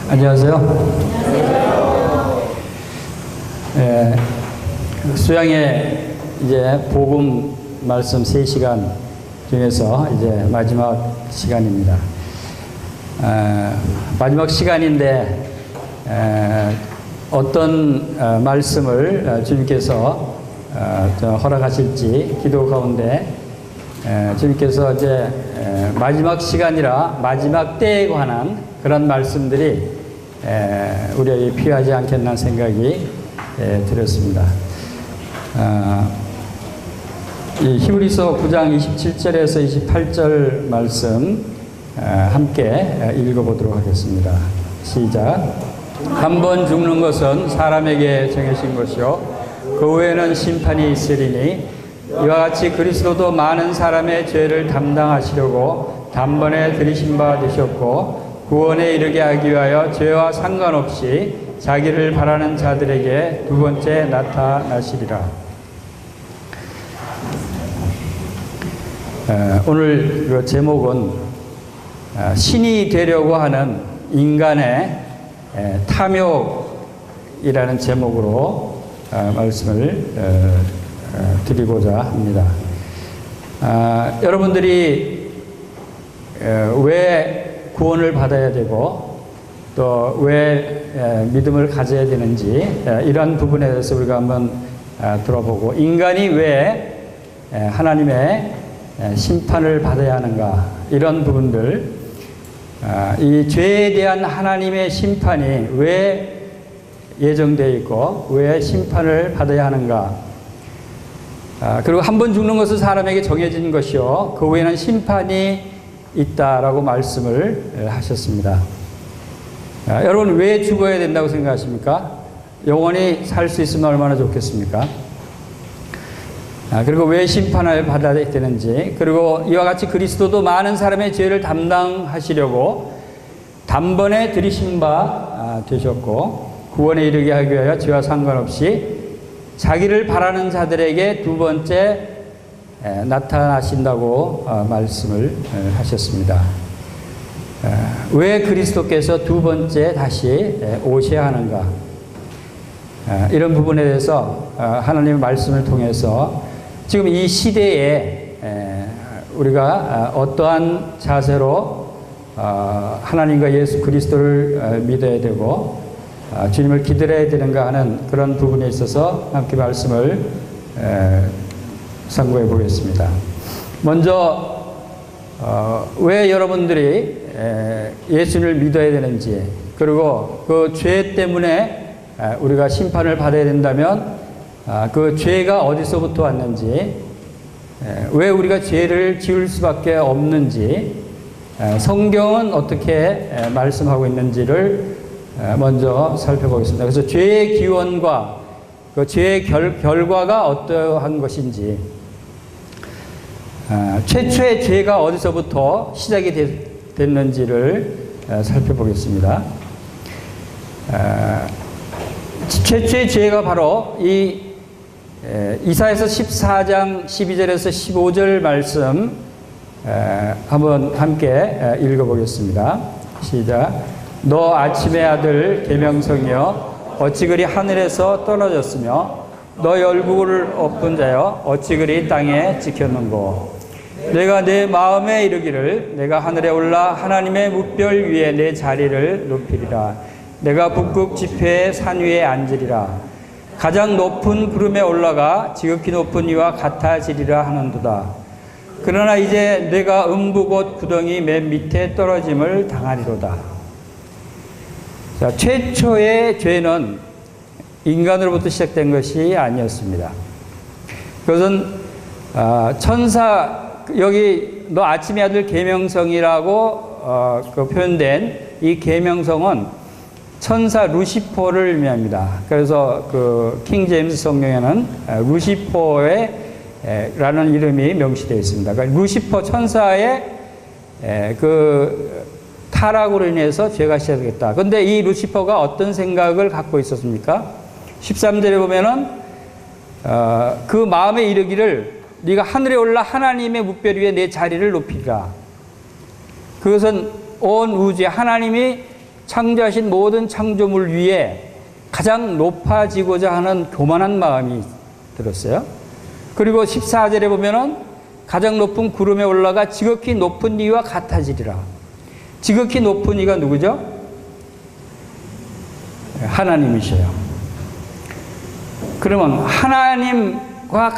안녕하세요. 수양의 이제 복음 말씀 3시간 중에서 이제 마지막 시간입니다. 마지막 시간인데 어떤 말씀을 주님께서 허락하실지 기도 가운데 주님께서 이제 마지막 시간이라 마지막 때에 관한 그런 말씀들이 우리에게 필요하지 않겠나 생각이 들었습니다. 이 히브리서 9장 27절에서 28절 말씀 함께 읽어보도록 하겠습니다. 시작. 한 번 죽는 것은 사람에게 정해진 것이요 그 후에는 심판이 있으리니 이와 같이 그리스도도 많은 사람의 죄를 담당하시려고 단번에 들이신 바 되셨고 구원에 이르게 하기 위하여 죄와 상관없이 자기를 바라는 자들에게 두 번째 나타나시리라. 오늘 그 제목은 신이 되려고 하는 인간의 탐욕이라는 제목으로 말씀을 드리고자 합니다. 여러분들이 왜 구원을 받아야 되고 또 왜 믿음을 가져야 되는지 이런 부분에 대해서 우리가 한번 들어보고 인간이 왜 하나님의 심판을 받아야 하는가 이런 부분들 이 죄에 대한 하나님의 심판이 왜 예정되어 있고 왜 심판을 받아야 하는가 그리고 한 번 죽는 것은 사람에게 정해진 것이요 그 후에는 심판이 있다라고 말씀을 하셨습니다. 여러분 왜 죽어야 된다고 생각하십니까? 영원히 살 수 있으면 얼마나 좋겠습니까? 그리고 왜 심판을 받아야 되는지 그리고 이와 같이 그리스도도 많은 사람의 죄를 담당하시려고 단번에 들이신 바 되셨고 구원에 이르게 하기 위하여 죄와 상관없이 자기를 바라는 자들에게 두 번째 나타나신다고 말씀을 하셨습니다. 왜 그리스도께서 두 번째 다시 오셔야 하는가? 이런 부분에 대해서 하나님의 말씀을 통해서 지금 이 시대에 우리가 어떠한 자세로 하나님과 예수 그리스도를 믿어야 되고 주님을 기다려야 되는가 하는 그런 부분에 있어서 함께 말씀을 상고해 보겠습니다. 먼저 왜 여러분들이 예수를 믿어야 되는지 그리고 그 죄 때문에 우리가 심판을 받아야 된다면 그 죄가 어디서부터 왔는지 왜 우리가 죄를 지을 수밖에 없는지 성경은 어떻게 말씀하고 있는지를 먼저 살펴보겠습니다. 그래서 죄의 기원과 그 죄의 결과가 어떠한 것인지 최초의 죄가 어디서부터 시작이 됐는지를 살펴보겠습니다. 최초의 죄가 바로 이 이사야서 14장 12절에서 15절 말씀 한번 함께 읽어보겠습니다. 시작. 너 아침의 아들 계명성이여 어찌 그리 하늘에서 떨어졌으며 너의 얼굴을 엎은 자여 어찌 그리 땅에 찍혔는고 내가 내 마음에 이르기를 내가 하늘에 올라 하나님의 뭇별 위에 내 자리를 높이리라 내가 북극 지폐의 산 위에 앉으리라 가장 높은 구름에 올라가 지극히 높은 이와 같아지리라 하는도다 그러나 이제 내가 음부곳 구덩이 맨 밑에 떨어짐을 당하리로다. 자, 최초의 죄는 인간으로부터 시작된 것이 아니었습니다. 그것은 천사 여기 너 아침의 아들 계명성이라고 그 표현된 이 계명성은 천사 루시퍼를 의미합니다. 그래서 그 킹 제임스 성경에는 루시퍼의 라는 이름이 명시되어 있습니다. 그러니까 루시퍼 천사의 그 타락으로 인해서 죄가 시작됐다. 그런데 이 루시퍼가 어떤 생각을 갖고 있었습니까? 13절에 보면은 그 마음에 이르기를 네가 하늘에 올라 하나님의 뭇별 위에 내 자리를 높이리라. 그것은 온 우주에 하나님이 창조하신 모든 창조물 위에 가장 높아지고자 하는 교만한 마음이 들었어요. 그리고 14절에 보면은 가장 높은 구름에 올라가 지극히 높은 이와 같아지리라. 지극히 높은 이가 누구죠? 하나님이셔요. 그러면 하나님과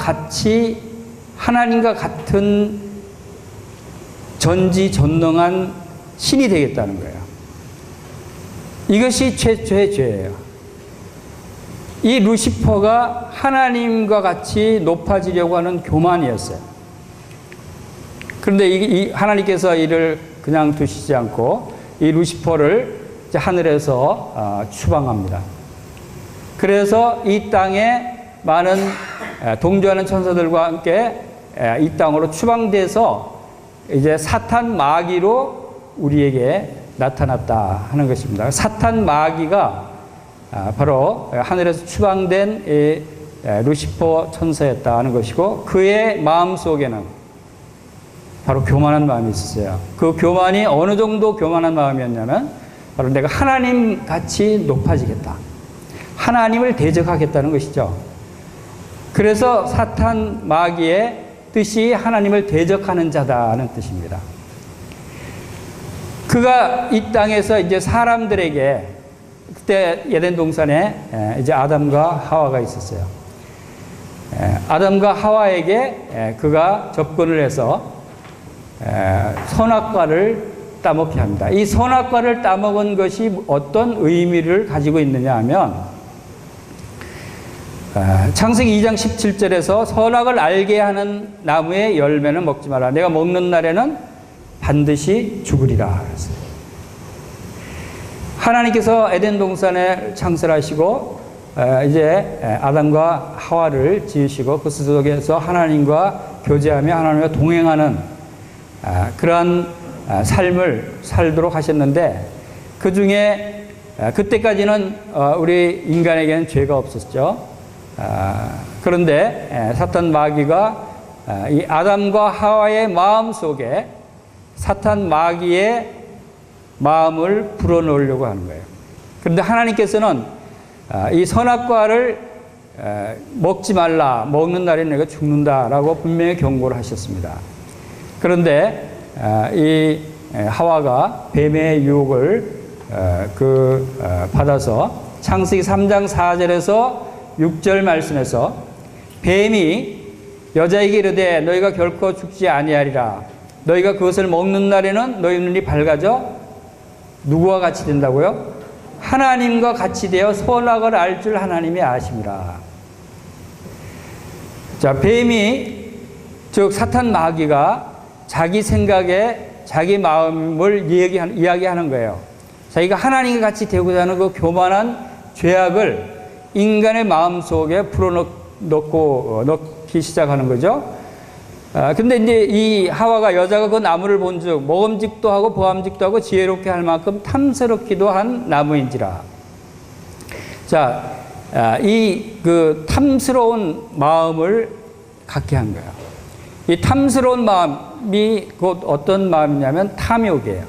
같은 전지전능한 신이 되겠다는 거예요. 이것이 최초의 죄예요. 이 루시퍼가 하나님과 같이 높아지려고 하는 교만이었어요. 그런데 이 하나님께서 이를 그냥 두시지 않고 이 루시퍼를 이제 하늘에서 추방합니다. 그래서 이 땅에 많은 동조하는 천사들과 함께 이 땅으로 추방돼서 이제 사탄 마귀로 우리에게 나타났다 하는 것입니다. 사탄 마귀가 바로 하늘에서 추방된 루시퍼 천사였다 하는 것이고, 그의 마음 속에는 바로 교만한 마음이 있었어요. 그 교만이 어느 정도 교만한 마음이었냐면 바로 내가 하나님 같이 높아지겠다, 하나님을 대적하겠다는 것이죠. 그래서 사탄 마귀의 뜻이 하나님을 대적하는 자다는 뜻입니다. 그가 이 땅에서 이제 사람들에게, 그때 에덴 동산에 이제 아담과 하와가 있었어요. 아담과 하와에게 그가 접근을 해서 선악과를 따먹게 합니다. 이 선악과를 따먹은 것이 어떤 의미를 가지고 있느냐 하면, 창세기 2장 17절에서 선악을 알게 하는 나무의 열매는 먹지 마라. 내가 먹는 날에는 반드시 죽으리라. 하나님께서 에덴 동산에 창세를 하시고 이제 아담과 하와를 지으시고 그 속에서 하나님과 교제하며 하나님과 동행하는 그러한 삶을 살도록 하셨는데, 그 중에 그때까지는 우리 인간에게는 죄가 없었죠. 그런데 사탄 마귀가 이 아담과 하와의 마음 속에 사탄 마귀의 마음을 불어넣으려고 하는 거예요. 그런데 하나님께서는 이 선악과를 먹지 말라, 먹는 날에는 내가 죽는다라고 분명히 경고를 하셨습니다. 그런데 이 하와가 뱀의 유혹을 받아서 창세기 3장 4절에서 6절 말씀에서 뱀이 여자에게 이르되 너희가 결코 죽지 아니하리라. 너희가 그것을 먹는 날에는 너희 눈이 밝아져 누구와 같이 된다고요? 하나님과 같이 되어 선악을 알 줄 하나님이 아심이라. 자, 뱀이, 즉 사탄 마귀가 자기 생각에 자기 마음을 이야기하는 거예요. 자기가 하나님과 같이 되고자 하는 그 교만한 죄악을 인간의 마음 속에 넣기 시작하는 거죠. 근데 이제 이 하와가 여자가 그 나무를 본즉 먹음직도 하고 보암직도 하고 지혜롭게 할 만큼 탐스럽기도 한 나무인지라. 자, 이 그 탐스러운 마음을 갖게 한 거예요. 이 탐스러운 마음이 곧 어떤 마음이냐면 탐욕이에요.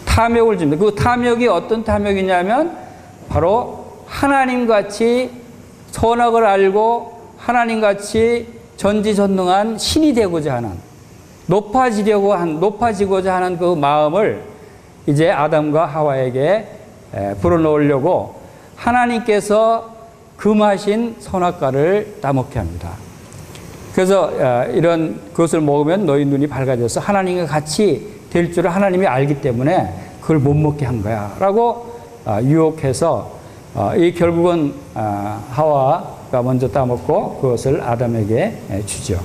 탐욕을 줍니다. 그 탐욕이 어떤 탐욕이냐면 바로 하나님같이 선악을 알고 하나님같이 전지전능한 신이 되고자 하는, 높아지고자 하는 그 마음을 이제 아담과 하와에게 불어넣으려고 하나님께서 금하신 선악과를 따먹게 합니다. 그래서 이런 그것을 먹으면 너희 눈이 밝아져서 하나님과 같이 될 줄을 하나님이 알기 때문에 그걸 못 먹게 한 거야 라고 유혹해서 이 결국은 하와가 먼저 따먹고 그것을 아담에게 주죠.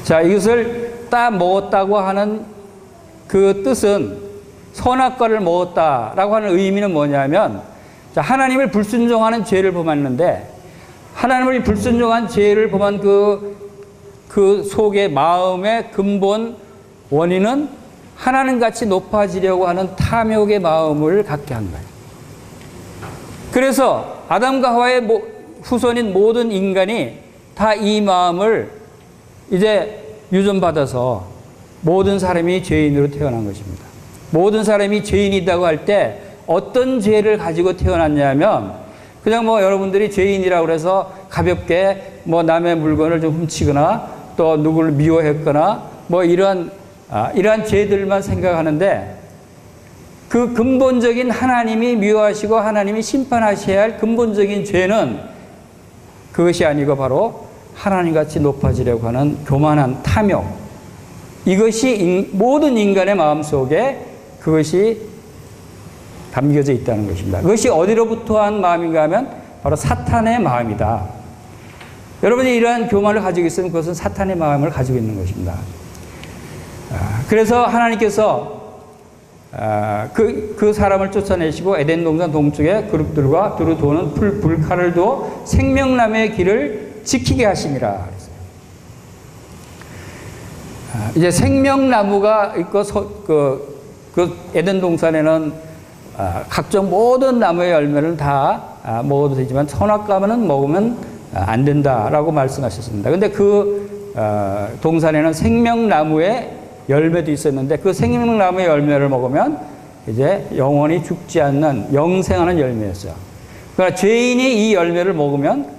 자, 이것을 따먹었다고 하는 그 뜻은, 선악과를 먹었다라고 하는 의미는 뭐냐면, 자, 하나님을 불순종하는 죄를 범했는데, 하나님을 불순종한 죄를 범한 그 속의 마음의 근본 원인은 하나님같이 높아지려고 하는 탐욕의 마음을 갖게 한 거예요. 그래서 아담과 하와의 후손인 모든 인간이 다 이 마음을 이제 유전받아서 모든 사람이 죄인으로 태어난 것입니다. 모든 사람이 죄인이라고 할 때 어떤 죄를 가지고 태어났냐면 그냥 뭐 여러분들이 죄인이라고 그래서 가볍게 뭐 남의 물건을 좀 훔치거나 또 누구를 미워했거나 뭐 이러한 죄들만 생각하는데 그 근본적인 하나님이 미워하시고 하나님이 심판하셔야 할 근본적인 죄는 그것이 아니고 바로 하나님같이 높아지려고 하는 교만한 탐욕. 이것이 모든 인간의 마음속에 그것이 담겨져 있다는 것입니다. 그것이 어디로부터 한 마음인가 하면 바로 사탄의 마음이다. 여러분이 이러한 교만을 가지고 있으면 그것은 사탄의 마음을 가지고 있는 것입니다. 그래서 하나님께서 그 사람을 쫓아내시고 에덴 동산 동쪽에 그룹들과 두루 도는 불칼을 두어 생명나무의 길을 지키게 하심이라. 이제 생명나무가 있고 그 에덴 동산에는 각종 모든 나무의 열매를 다 먹어도 되지만 선악과는 먹으면 안 된다라고 말씀하셨습니다. 근데 그 동산에는 생명나무의 열매도 있었는데 그 생명나무의 열매를 먹으면 이제 영원히 죽지 않는 영생하는 열매였어요. 그러니까 죄인이 이 열매를 먹으면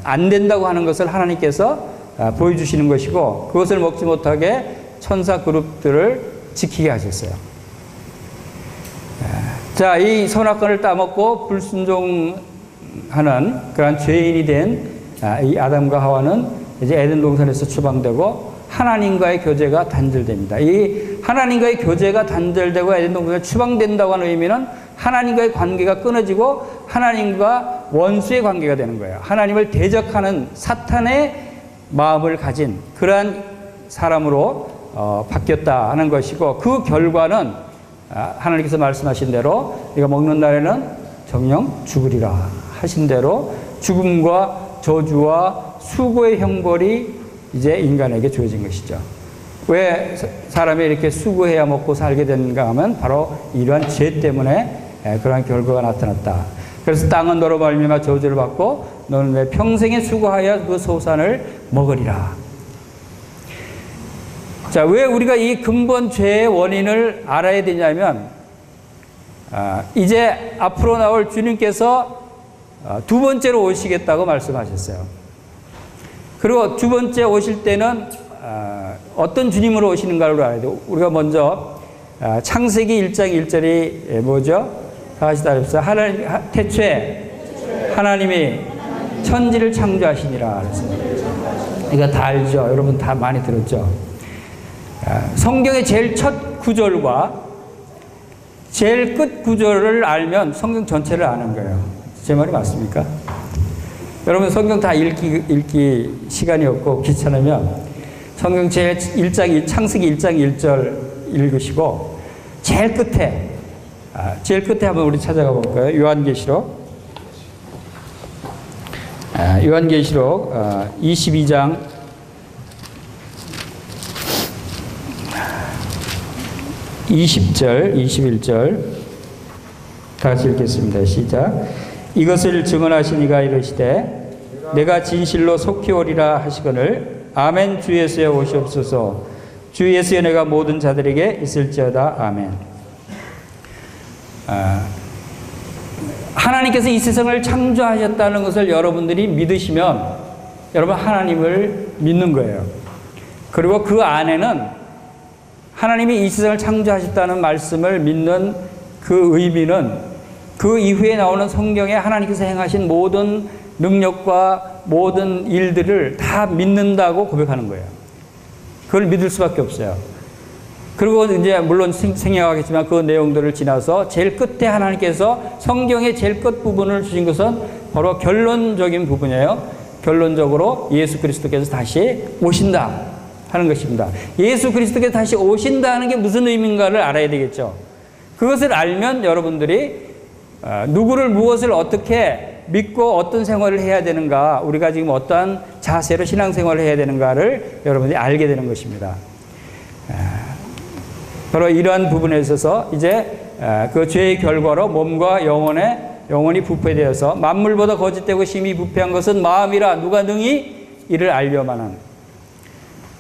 안 된다고 하는 것을 하나님께서 보여주시는 것이고 그것을 먹지 못하게 천사 그룹들을 지키게 하셨어요. 자, 이 선악과를 따먹고 불순종하는 그런 죄인이 된 이 아담과 하와는 이제 에덴 동산에서 추방되고 하나님과의 교제가 단절됩니다. 이 하나님과의 교제가 단절되고 에덴 동산에 추방된다고 하는 의미는 하나님과의 관계가 끊어지고 하나님과 원수의 관계가 되는 거예요. 하나님을 대적하는 사탄의 마음을 가진 그러한 사람으로 바뀌었다 하는 것이고 그 결과는 하나님께서 말씀하신 대로 네가 먹는 날에는 정녕 죽으리라 하신 대로 죽음과 저주와 수고의 형벌이 이제 인간에게 주어진 것이죠. 왜 사람이 이렇게 수고해야 먹고 살게 되는가 하면 바로 이러한 죄 때문에 그러한 결과가 나타났다. 그래서 땅은 너로 말미암아 저주를 받고 너는 내 평생에 수고하여 그 소산을 먹으리라. 자, 왜 우리가 이 근본 죄의 원인을 알아야 되냐면 이제 앞으로 나올 주님께서 두 번째로 오시겠다고 말씀하셨어요. 그리고 두 번째 오실 때는 어떤 주님으로 오시는가를 알아야 돼요. 우리가 먼저 창세기 1장 1절이 뭐죠? 다 같이 따라합시다. 하나님, 태초에 하나님이 천지를 창조하시니라 그랬습니다. 이거 다 알죠? 여러분 다 많이 들었죠? 성경의 제일 첫 구절과 제일 끝 구절을 알면 성경 전체를 아는 거예요. 제 말이 맞습니까? 여러분 성경 다 읽기 시간이 없고 귀찮으면 성경 제일 1장, 창세기 1장 1절 읽으시고 제일 끝에 한번 우리 찾아가 볼까요? 요한계시록 22장 20절, 21절 다 같이 읽겠습니다. 시작. 이것을 증언하신 이가 이르시되 내가 진실로 속히 오리라 하시거늘 아멘. 주 예수여 오시옵소서. 주 예수여 내가 모든 자들에게 있을지어다. 아멘. 하나님께서 이 세상을 창조하셨다는 것을 여러분들이 믿으시면 여러분 하나님을 믿는 거예요. 그리고 그 안에는 하나님이 이 세상을 창조하셨다는 말씀을 믿는 그 의미는 그 이후에 나오는 성경에 하나님께서 행하신 모든 능력과 모든 일들을 다 믿는다고 고백하는 거예요. 그걸 믿을 수밖에 없어요. 그리고 이제 물론 생략하겠지만 그 내용들을 지나서 제일 끝에 하나님께서 성경의 제일 끝 부분을 주신 것은 바로 결론적인 부분이에요. 결론적으로 예수 그리스도께서 다시 오신다 하는 것입니다. 예수 그리스도께서 다시 오신다는 게 무슨 의미인가를 알아야 되겠죠. 그것을 알면 여러분들이 누구를 무엇을 어떻게 믿고 어떤 생활을 해야 되는가, 우리가 지금 어떠한 자세로 신앙생활을 해야 되는가를 여러분들이 알게 되는 것입니다. 바로 이러한 부분에 있어서 이제 그 죄의 결과로 몸과 영혼이 부패되어서 만물보다 거짓되고 심히 부패한 것은 마음이라 누가 능히 이를 알려마는.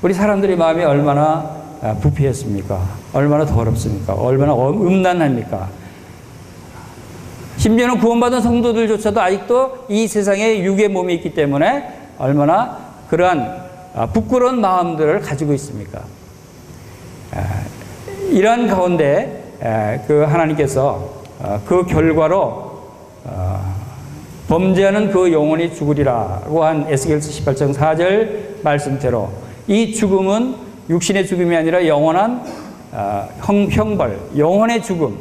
우리 사람들의 마음이 얼마나 부패했습니까? 얼마나 더럽습니까? 얼마나 음란합니까? 심지어는 구원받은 성도들조차도 아직도 이 세상에 육의 몸이 있기 때문에 얼마나 그러한 부끄러운 마음들을 가지고 있습니까? 이러한 가운데 그 하나님께서 그 결과로 범죄하는 그 영혼이 죽으리라고 한 에스겔서 18장 4절 말씀대로 이 죽음은 육신의 죽음이 아니라 영원한 형벌, 영혼의 죽음,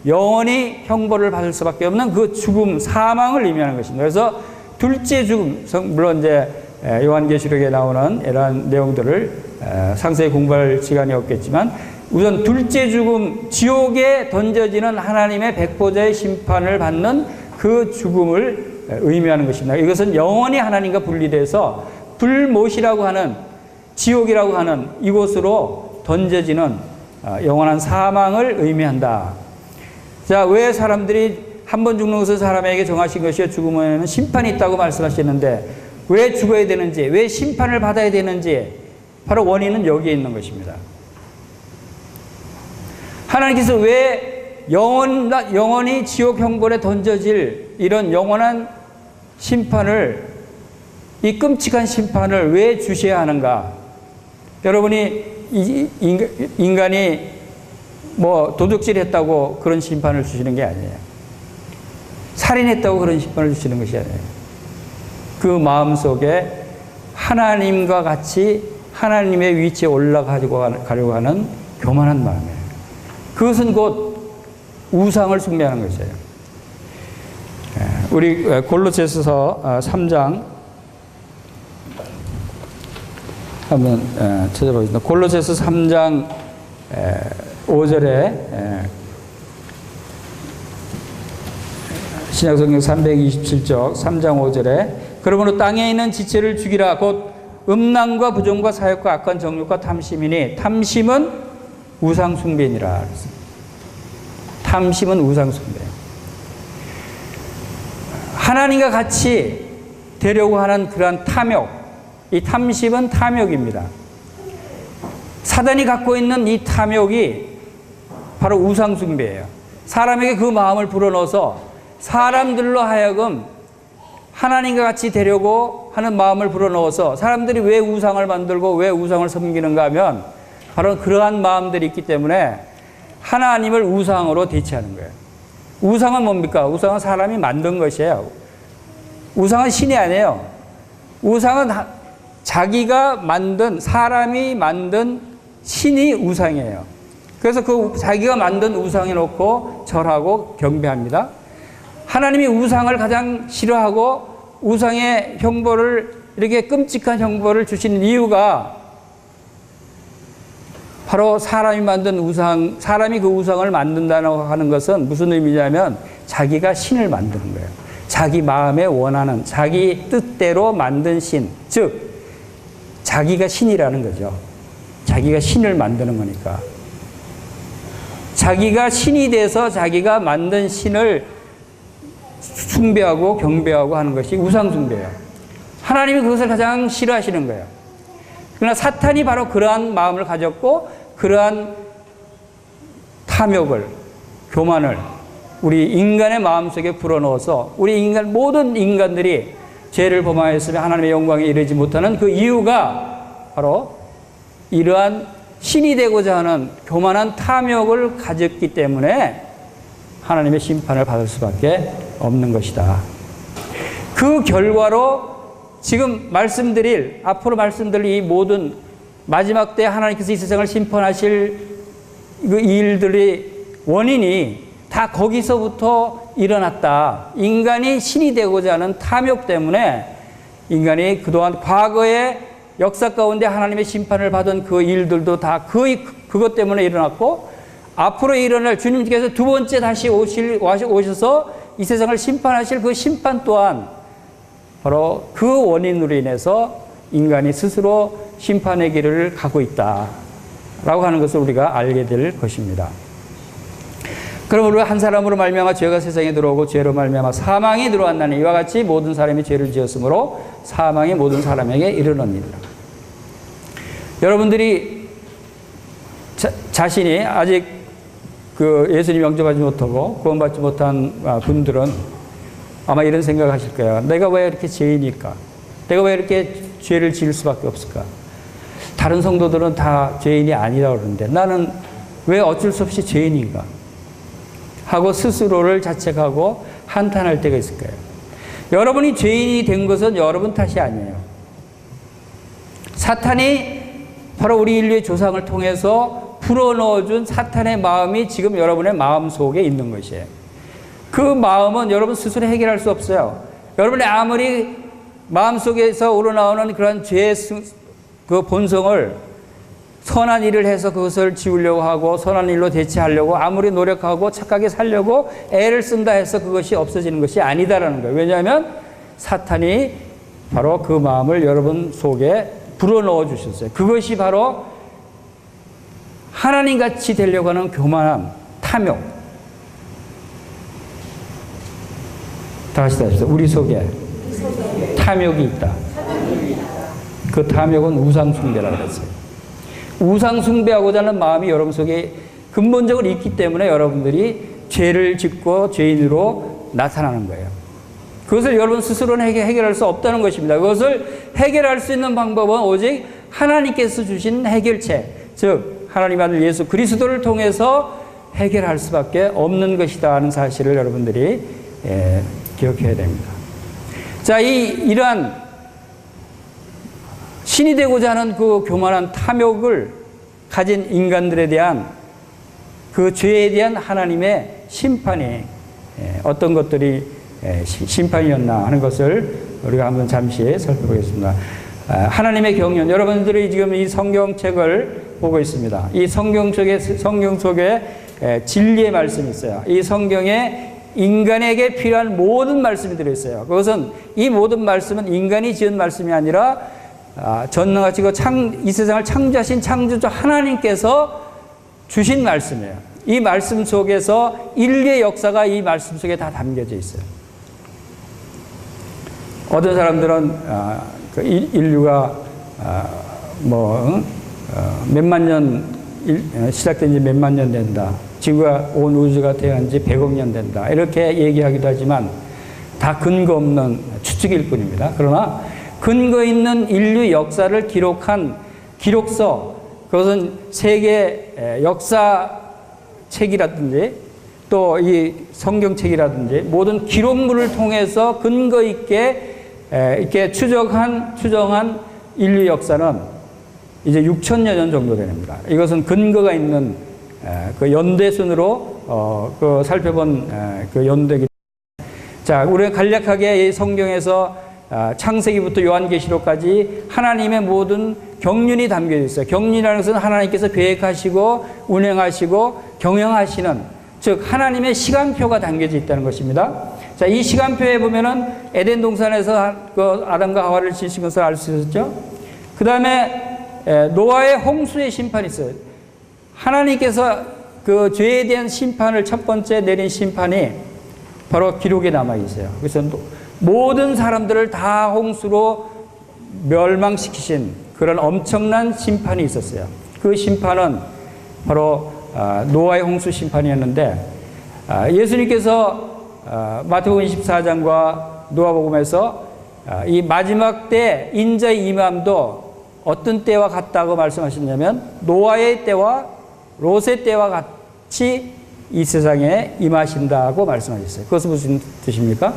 영원히 형벌을 받을 수밖에 없는 그 죽음, 사망을 의미하는 것입니다. 그래서 둘째 죽음, 물론 이제 요한계시록에 나오는 이러한 내용들을 상세히 공부할 시간이 없겠지만 우선 둘째 죽음, 지옥에 던져지는 하나님의 백보자의 심판을 받는 그 죽음을 의미하는 것입니다. 이것은 영원히 하나님과 분리돼서 불못이라고 하는 지옥이라고 하는 이곳으로 던져지는 영원한 사망을 의미한다. 자, 왜 사람들이 한 번 죽는 것을 사람에게 정하신 것이요 죽음에는 심판이 있다고 말씀하시는데 왜 죽어야 되는지, 왜 심판을 받아야 되는지 바로 원인은 여기에 있는 것입니다. 하나님께서 왜 영원히 지옥 형벌에 던져질 이런 영원한 심판을, 이 끔찍한 심판을 왜 주셔야 하는가? 여러분이 인간이 뭐 도둑질했다고 그런 심판을 주시는 게 아니에요. 살인했다고 그런 심판을 주시는 것이 아니에요. 그 마음속에 하나님과 같이 하나님의 위치에 올라가려고 하는 교만한 마음이에요. 그것은 곧 우상을 숭배하는 것이에요. 우리 골로새서 3장 한번 찾아보겠습니다. 골로새서 3장 5절에 신약성경 327쪽 3장 5절에 그러므로 땅에 있는 지체를 죽이라 곧 음란과 부정과 사욕과 악한 정욕과 탐심이니 탐심은 우상숭배니라. 탐심은 우상숭배. 하나님과 같이 되려고 하는 그러한 탐욕, 이 탐심은 탐욕입니다. 사단이 갖고 있는 이 탐욕이 바로 우상숭배예요. 사람에게 그 마음을 불어넣어서 사람들로 하여금 하나님과 같이 되려고 하는 마음을 불어넣어서 사람들이 왜 우상을 만들고 왜 우상을 섬기는가 하면 바로 그러한 마음들이 있기 때문에 하나님을 우상으로 대체하는 거예요. 우상은 뭡니까? 우상은 사람이 만든 것이에요. 우상은 신이 아니에요. 우상은 자기가 만든, 사람이 만든 신이 우상이에요. 그래서 그 자기가 만든 우상에 놓고 절하고 경배합니다. 하나님이 우상을 가장 싫어하고 우상의 형벌을, 이렇게 끔찍한 형벌을 주시는 이유가 바로 사람이 만든 우상, 사람이 그 우상을 만든다고 하는 것은 무슨 의미냐면 자기가 신을 만드는 거예요. 자기 마음에 원하는, 자기 뜻대로 만든 신, 즉 자기가 신이라는 거죠. 자기가 신을 만드는 거니까. 자기가 신이 돼서 자기가 만든 신을 숭배하고 경배하고 하는 것이 우상숭배예요. 하나님이 그것을 가장 싫어하시는 거예요. 그러나 사탄이 바로 그러한 마음을 가졌고 그러한 탐욕을, 교만을 우리 인간의 마음속에 불어넣어서 우리 모든 인간들이 죄를 범하였으며 하나님의 영광에 이르지 못하는 그 이유가 바로 이러한 신이 되고자 하는 교만한 탐욕을 가졌기 때문에 하나님의 심판을 받을 수밖에 없는 것이다. 그 결과로 지금 앞으로 말씀드릴 이 모든 마지막 때 하나님께서 이 세상을 심판하실 그 일들의 원인이 다 거기서부터 일어났다. 인간이 신이 되고자 하는 탐욕 때문에 인간이 그동안 과거의 역사 가운데 하나님의 심판을 받은 그 일들도 다 그것 때문에 일어났고 앞으로 일어날 주님께서 두 번째 다시 오셔서 이 세상을 심판하실 그 심판 또한 바로 그 원인으로 인해서 인간이 스스로 심판의 길을 가고 있다라고 하는 것을 우리가 알게 될 것입니다. 그러므로 한 사람으로 말미암아 죄가 세상에 들어오고 죄로 말미암아 사망이 들어왔나니 이와 같이 모든 사람이 죄를 지었으므로 사망이 모든 사람에게 이르느니라. 여러분들이 자신이 아직 그 예수님 영접하지 못하고 구원받지 못한 분들은 아마 이런 생각을 하실 거예요. 내가 왜 이렇게 죄인일까? 내가 왜 이렇게 죄를 지을 수밖에 없을까? 다른 성도들은 다 죄인이 아니라고 그러는데 나는 왜 어쩔 수 없이 죄인인가? 하고 스스로를 자책하고 한탄할 때가 있을 거예요. 여러분이 죄인이 된 것은 여러분 탓이 아니에요. 사탄이 바로 우리 인류의 조상을 통해서 풀어넣어준 사탄의 마음이 지금 여러분의 마음 속에 있는 것이에요. 그 마음은 여러분 스스로 해결할 수 없어요. 여러분이 아무리 마음속에서 우러나오는 그런 죄의 그 본성을 선한 일을 해서 그것을 지우려고 하고 선한 일로 대체하려고 아무리 노력하고 착하게 살려고 애를 쓴다 해서 그것이 없어지는 것이 아니다라는 거예요. 왜냐하면 사탄이 바로 그 마음을 여러분 속에 불어넣어 주셨어요. 그것이 바로 하나님같이 되려고 하는 교만함, 탐욕. 다시 합시다. 우리 속에 탐욕이 있다. 그 탐욕은 우상숭배라고 했어요. 우상숭배하고자 하는 마음이 여러분 속에 근본적으로 있기 때문에 여러분들이 죄를 짓고 죄인으로 나타나는 거예요. 그것을 여러분 스스로는 해결할 수 없다는 것입니다. 그것을 해결할 수 있는 방법은 오직 하나님께서 주신 해결책, 즉 하나님 아들 예수 그리스도를 통해서 해결할 수밖에 없는 것이다 하는 사실을 여러분들이 기억해야 됩니다. 자, 이러한 신이 되고자 하는 그 교만한 탐욕을 가진 인간들에 대한 그 죄에 대한 하나님의 심판이 어떤 것들이 심판이었나 하는 것을 우리가 한번 잠시 살펴보겠습니다. 하나님의 경륜, 여러분들이 지금 이 성경책을 보고 있습니다. 이 성경 속에 진리의 말씀이 있어요. 이 성경에 인간에게 필요한 모든 말씀이 들어있어요. 그것은 이 모든 말씀은 인간이 지은 말씀이 아니라 전능하시고 이 세상을 창조하신 창조주 하나님께서 주신 말씀이에요. 이 말씀 속에서 인류의 역사가 이 말씀 속에 다 담겨져 있어요. 어떤 사람들은 인류가 몇만 년 시작된 지 몇만 년 된다. 지구가 온 우주가 태어난 지 100억 년 된다. 이렇게 얘기하기도 하지만 다 근거 없는 추측일 뿐입니다. 그러나 근거 있는 인류 역사를 기록한 기록서, 그것은 세계 역사책이라든지 또 이 성경책이라든지 모든 기록물을 통해서 근거 있게 이렇게 추정한 인류 역사는 이제 6천여 년 정도 됩니다. 이것은 근거가 있는 그 연대순으로 그 살펴본 그 연대기. 자, 우리가 간략하게 이 성경에서 창세기부터 요한계시록까지 하나님의 모든 경륜이 담겨 있어요. 경륜이라는 것은 하나님께서 계획하시고 운행하시고 경영하시는, 즉 하나님의 시간표가 담겨져 있다는 것입니다. 자, 이 시간표에 보면은 에덴 동산에서 그 아담과 하와를 지으신 것을 알 수 있었죠. 그 다음에 노아의 홍수의 심판이 있어요. 하나님께서 그 죄에 대한 심판을 첫 번째 내린 심판이 바로 기록에 남아 있어요. 그래서 모든 사람들을 다 홍수로 멸망시키신 그런 엄청난 심판이 있었어요. 그 심판은 바로 노아의 홍수 심판이었는데, 예수님께서 마태복음 24장과 누가복음에서 이 마지막 때 인자의 임함도 어떤 때와 같다고 말씀하셨냐면 노아의 때와 롯의 때와 같이 이 세상에 임하신다고 말씀하셨어요. 그것은 무슨 뜻입니까?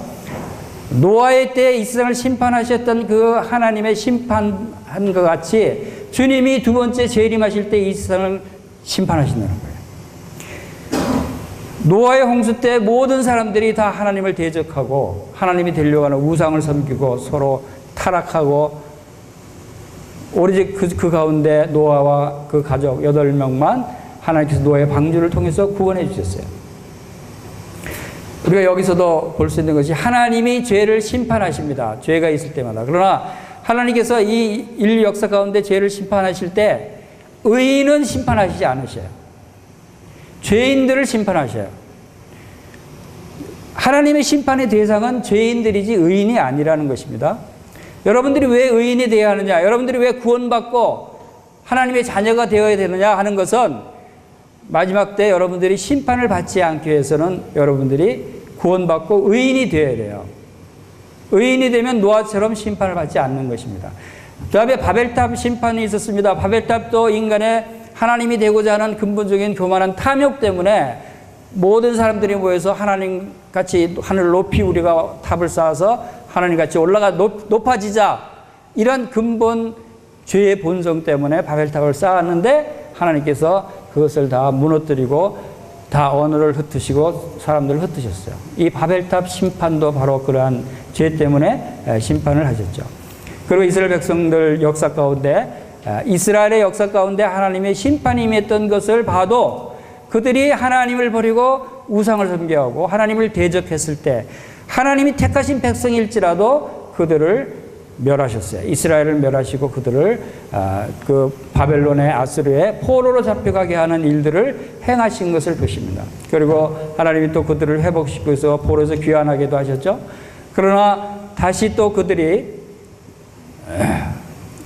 노아의 때 이 세상을 심판하셨던 그 하나님의 심판한 것 같이 주님이 두 번째 재림하실 때 이 세상을 심판하신다는 거예요. 노아의 홍수 때 모든 사람들이 다 하나님을 대적하고 하나님이 되려고 하는 우상을 섬기고 서로 타락하고 오로지 그 가운데 노아와 그 가족 8명만 하나님께서 노아의 방주를 통해서 구원해 주셨어요. 우리가 여기서도 볼 수 있는 것이 하나님이 죄를 심판하십니다. 죄가 있을 때마다. 그러나 하나님께서 이 인류 역사 가운데 죄를 심판하실 때 의인은 심판하시지 않으셔요. 죄인들을 심판하셔요. 하나님의 심판의 대상은 죄인들이지 의인이 아니라는 것입니다. 여러분들이 왜 의인이 되어야 하느냐, 여러분들이 왜 구원받고 하나님의 자녀가 되어야 되느냐 하는 것은 마지막 때 여러분들이 심판을 받지 않기 위해서는 여러분들이 구원받고 의인이 되어야 돼요. 의인이 되면 노아처럼 심판을 받지 않는 것입니다. 그 다음에 바벨탑 심판이 있었습니다. 바벨탑도 인간의 하나님이 되고자 하는 근본적인 교만한 탐욕 때문에 모든 사람들이 모여서 하나님같이 하늘을 높이 우리가 탑을 쌓아서 하나님같이 올라가 높아지자, 이런 근본 죄의 본성 때문에 바벨탑을 쌓았는데 하나님께서 그것을 다 무너뜨리고 다 언어를 흩으시고 사람들을 흩으셨어요. 이 바벨탑 심판도 바로 그러한 죄 때문에 심판을 하셨죠. 그리고 이스라엘 백성들 역사 가운데, 이스라엘의 역사 가운데 하나님의 심판이 임했던 것을 봐도 그들이 하나님을 버리고 우상을 섬겨하고 하나님을 대적했을 때 하나님이 택하신 백성일지라도 그들을 멸하셨어요. 이스라엘을 멸하시고 그들을 그 바벨론의 아수르의 포로로 잡혀가게 하는 일들을 행하신 것을 보십니다. 그리고 하나님이 또 그들을 회복시켜서 포로에서 귀환하게도 하셨죠. 그러나 다시 또 그들이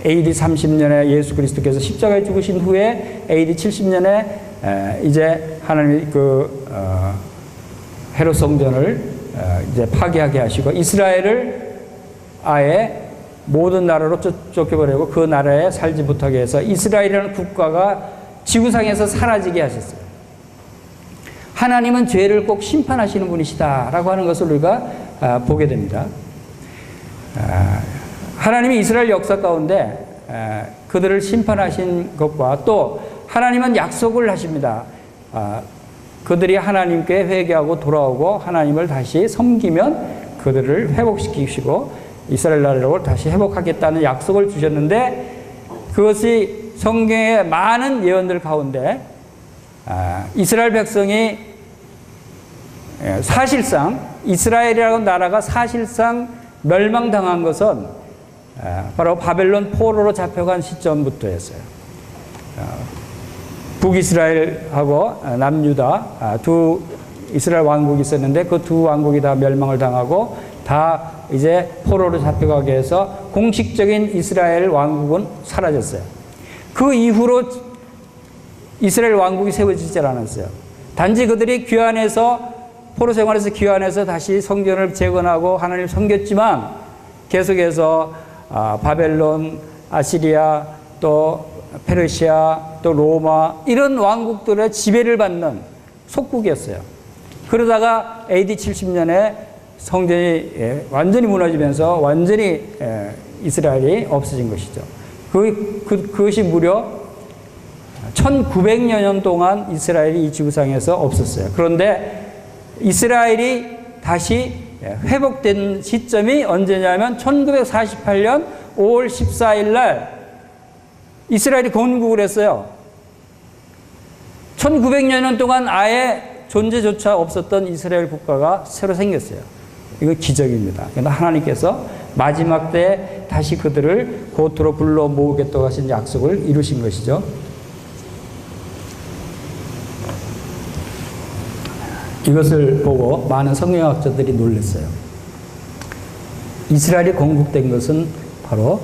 AD 30년에 예수 그리스도께서 십자가에 죽으신 후에 AD 70년에 이제 하나님이 헤롯 성전을 이제 파괴하게 하시고 이스라엘을 아예 모든 나라로 쫓겨버리고 그 나라에 살지 못하게 해서 이스라엘이라는 국가가 지구상에서 사라지게 하셨어요. 하나님은 죄를 꼭 심판하시는 분이시다라고 하는 것을 우리가 보게 됩니다. 하나님이 이스라엘 역사 가운데 그들을 심판하신 것과 또 하나님은 약속을 하십니다. 그들이 하나님께 회개하고 돌아오고 하나님을 다시 섬기면 그들을 회복시키시고 이스라엘 나라를 다시 회복하겠다는 약속을 주셨는데 그것이 성경의 많은 예언들 가운데 이스라엘 백성이 사실상 이스라엘이라는 나라가 사실상 멸망당한 것은 바로 바벨론 포로로 잡혀간 시점부터였어요. 북이스라엘하고 남유다 두 이스라엘 왕국이 있었는데 그 두 왕국이 다 멸망을 당하고 다 이제 포로로 잡혀가게 해서 공식적인 이스라엘 왕국은 사라졌어요. 그 이후로 이스라엘 왕국이 세워지지 않았어요. 단지 그들이 귀환해서 포로 생활에서 귀환해서 다시 성전을 재건하고 하나님을 섬겼지만 계속해서 바벨론, 아시리아, 또 페르시아, 또 로마 이런 왕국들의 지배를 받는 속국이었어요. 그러다가 AD 70년에 성전이 완전히 무너지면서 완전히 이스라엘이 없어진 것이죠. 그것이 무려 1900여 년 동안 이스라엘이 이 지구상에서 없었어요. 그런데 이스라엘이 다시 회복된 시점이 언제냐면 1948년 5월 14일 날 이스라엘이 건국을 했어요. 1900여 년 동안 아예 존재조차 없었던 이스라엘 국가가 새로 생겼어요. 이거 기적입니다. 그러나 하나님께서 마지막 때 다시 그들을 고토로 불러 모으겠다고 하신 약속을 이루신 것이죠. 이것을 보고 많은 성경학자들이 놀랐어요. 이스라엘이 건국된 것은 바로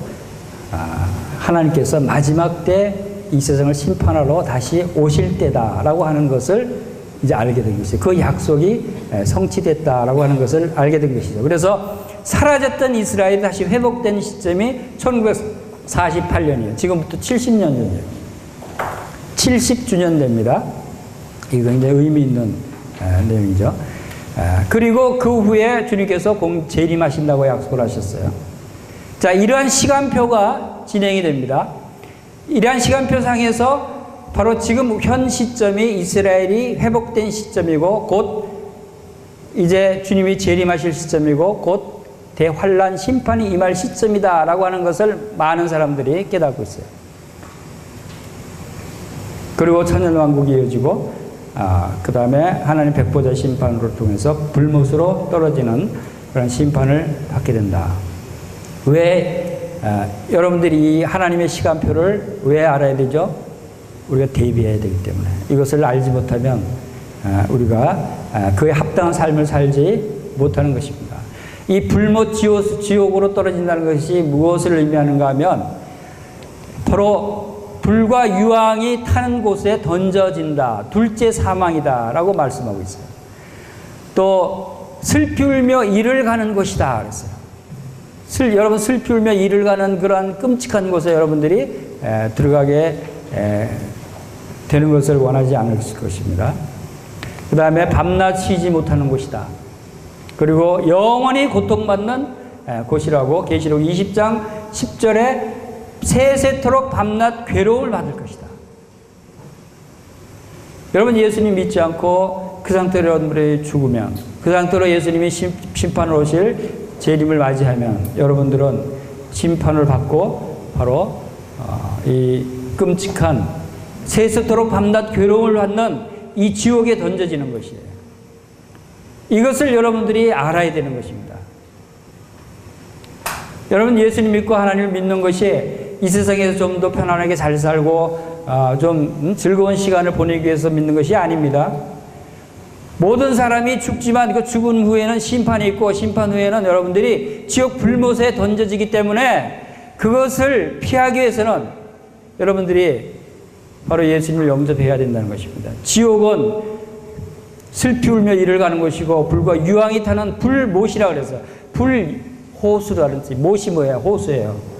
하나님께서 마지막 때 이 세상을 심판하러 다시 오실 때다라고 하는 것을 이제 알게 된 것이죠. 그 약속이 성취됐다라고 하는 것을 알게 된 것이죠. 그래서 사라졌던 이스라엘이 다시 회복된 시점이 1948년이에요. 지금부터 70년 전이에요. 70주년 됩니다. 이거 굉장히 의미 있는 내용이죠. 그리고 그 후에 주님께서 재림하신다고 약속을 하셨어요. 자, 이러한 시간표가 진행이 됩니다. 이러한 시간표상에서 바로 지금 현 시점이 이스라엘이 회복된 시점이고 곧 이제 주님이 재림하실 시점이고 곧 대환란 심판이 임할 시점이다라고 하는 것을 많은 사람들이 깨닫고 있어요. 그리고 천년왕국이 이어지고 그 다음에 하나님 백보자 심판으로 통해서 불못으로 떨어지는 그런 심판을 받게 된다. 왜 여러분들이 이 하나님의 시간표를 왜 알아야 되죠? 우리가 대비해야 되기 때문에. 이것을 알지 못하면 우리가 그에 합당한 삶을 살지 못하는 것입니다. 이 불못 지옥으로 떨어진다는 것이 무엇을 의미하는가 하면 바로 불과 유황이 타는 곳에 던져진다. 둘째 사망이다. 라고 말씀하고 있어요. 또 슬피 울며 이를 가는 곳이다. 그랬어요. 여러분 슬피 울며 이를 가는 그러한 끔찍한 곳에 여러분들이 들어가게 되는 것을 원하지 않을 것입니다. 그 다음에 밤낮 쉬지 못하는 곳이다. 그리고 영원히 고통받는 곳이라고 계시록 20장 10절에 세세토록 밤낮 괴로움을 받을 것이다. 여러분 예수님 믿지 않고 그 상태로 여러분들이 죽으면, 그 상태로 예수님이 심판을 오실 재림을 맞이하면 여러분들은 심판을 받고 바로 이 끔찍한 세세토록 밤낮 괴로움을 받는 이 지옥에 던져지는 것이에요. 이것을 여러분들이 알아야 되는 것입니다. 여러분 예수님 믿고 하나님을 믿는 것이 이 세상에서 좀 더 편안하게 잘 살고 좀 즐거운 시간을 보내기 위해서 믿는 것이 아닙니다. 모든 사람이 죽지만 그 죽은 후에는 심판이 있고 심판 후에는 여러분들이 지옥 불못에 던져지기 때문에 그것을 피하기 위해서는 여러분들이 바로 예수님을 영접해야 된다는 것입니다. 지옥은 슬피 울며 이를 가는 곳이고 불과 유황이 타는 불못이라 그래서 불호수라는 뜻이, 못이 뭐예요? 호수예요.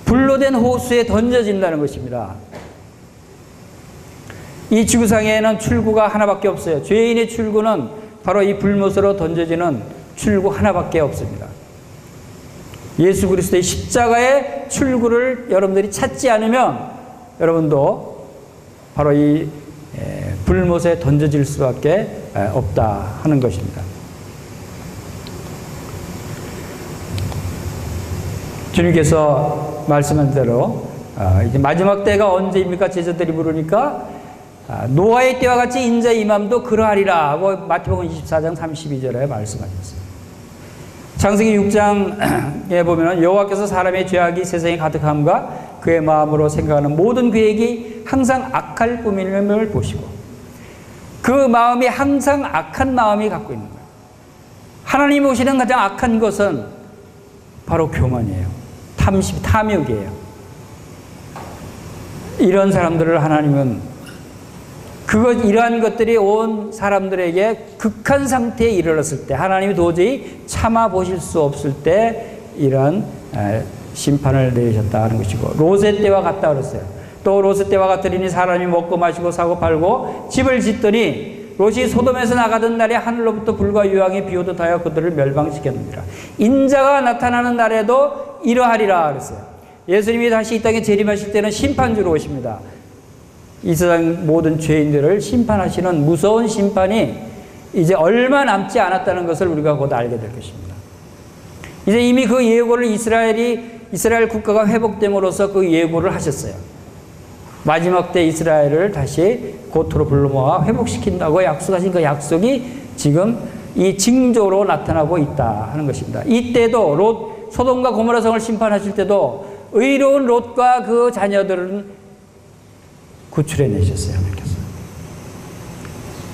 불로 된 호수에 던져진다는 것입니다. 이 지구상에는 출구가 하나밖에 없어요. 죄인의 출구는 바로 이 불못으로 던져지는 출구 하나밖에 없습니다. 예수 그리스도의 십자가의 출구를 여러분들이 찾지 않으면 여러분도 바로 이 불못에 던져질 수밖에 없다 하는 것입니다. 주님께서 말씀한 대로 이제 마지막 때가 언제입니까? 제자들이 물으니까 노아의 때와 같이 인자의 임함도 그러하리라 하고 마태복음 24장 32절에 말씀하셨어요. 창세기 6장에 보면 여호와께서 사람의 죄악이 세상에 가득함과 그의 마음으로 생각하는 모든 계획이 항상 악할 뿐임을 보시고 그 마음이 항상 악한 마음이 갖고 있는 거예요. 하나님 보시는 가장 악한 것은 바로 교만이에요. 탐욕이에요. 이런 사람들을 하나님은 이러한 것들이 온 사람들에게 극한 상태에 이르렀을 때 하나님이 도저히 참아 보실 수 없을 때 이러한 심판을 내리셨다 하는 것이고 롯의 때와 같다 그랬어요. 또 롯의 때와 같으리니 사람이 먹고 마시고 사고 팔고 집을 짓더니 롯이 소돔에서 나가던 날에 하늘로부터 불과 유황이 비오듯 하여 그들을 멸망시켰느니라. 인자가 나타나는 날에도 이러하리라 그랬어요. 예수님이 다시 이 땅에 재림하실 때는 심판주로 오십니다. 이 세상 모든 죄인들을 심판하시는 무서운 심판이 이제 얼마 남지 않았다는 것을 우리가 곧 알게 될 것입니다. 이제 이미 그 예고를 이스라엘 국가가 회복됨으로써 그 예고를 하셨어요. 마지막 때 이스라엘을 다시 고토로 불러 모아 회복시킨다고 약속하신 그 약속이 지금 이 징조로 나타나고 있다 하는 것입니다. 이때도 소돔과 고모라 성을 심판하실 때도 의로운 롯과 그 자녀들은 구출해 내셨어요. 하나님께서.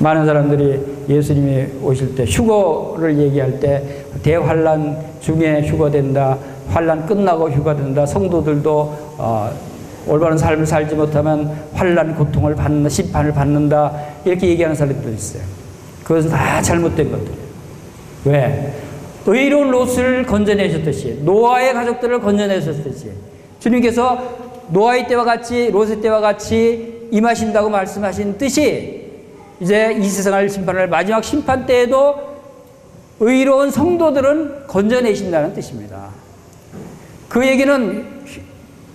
많은 사람들이 예수님이 오실 때 휴거를 얘기할 때 대환란 중에 휴거된다, 환란 끝나고 휴거된다, 성도들도 올바른 삶을 살지 못하면 환란 고통을 받는다, 심판을 받는다 이렇게 얘기하는 사람들도 있어요. 그것은 다 잘못된 것들이에요. 왜? 의로운 롯을 건져내셨듯이 노아의 가족들을 건져내셨듯이 주님께서 노아의 때와 같이 롯의 때와 같이 임하신다고 말씀하신 뜻이 이제 이 세상을 심판할 마지막 심판 때에도 의로운 성도들은 건져내신다는 뜻입니다. 그 얘기는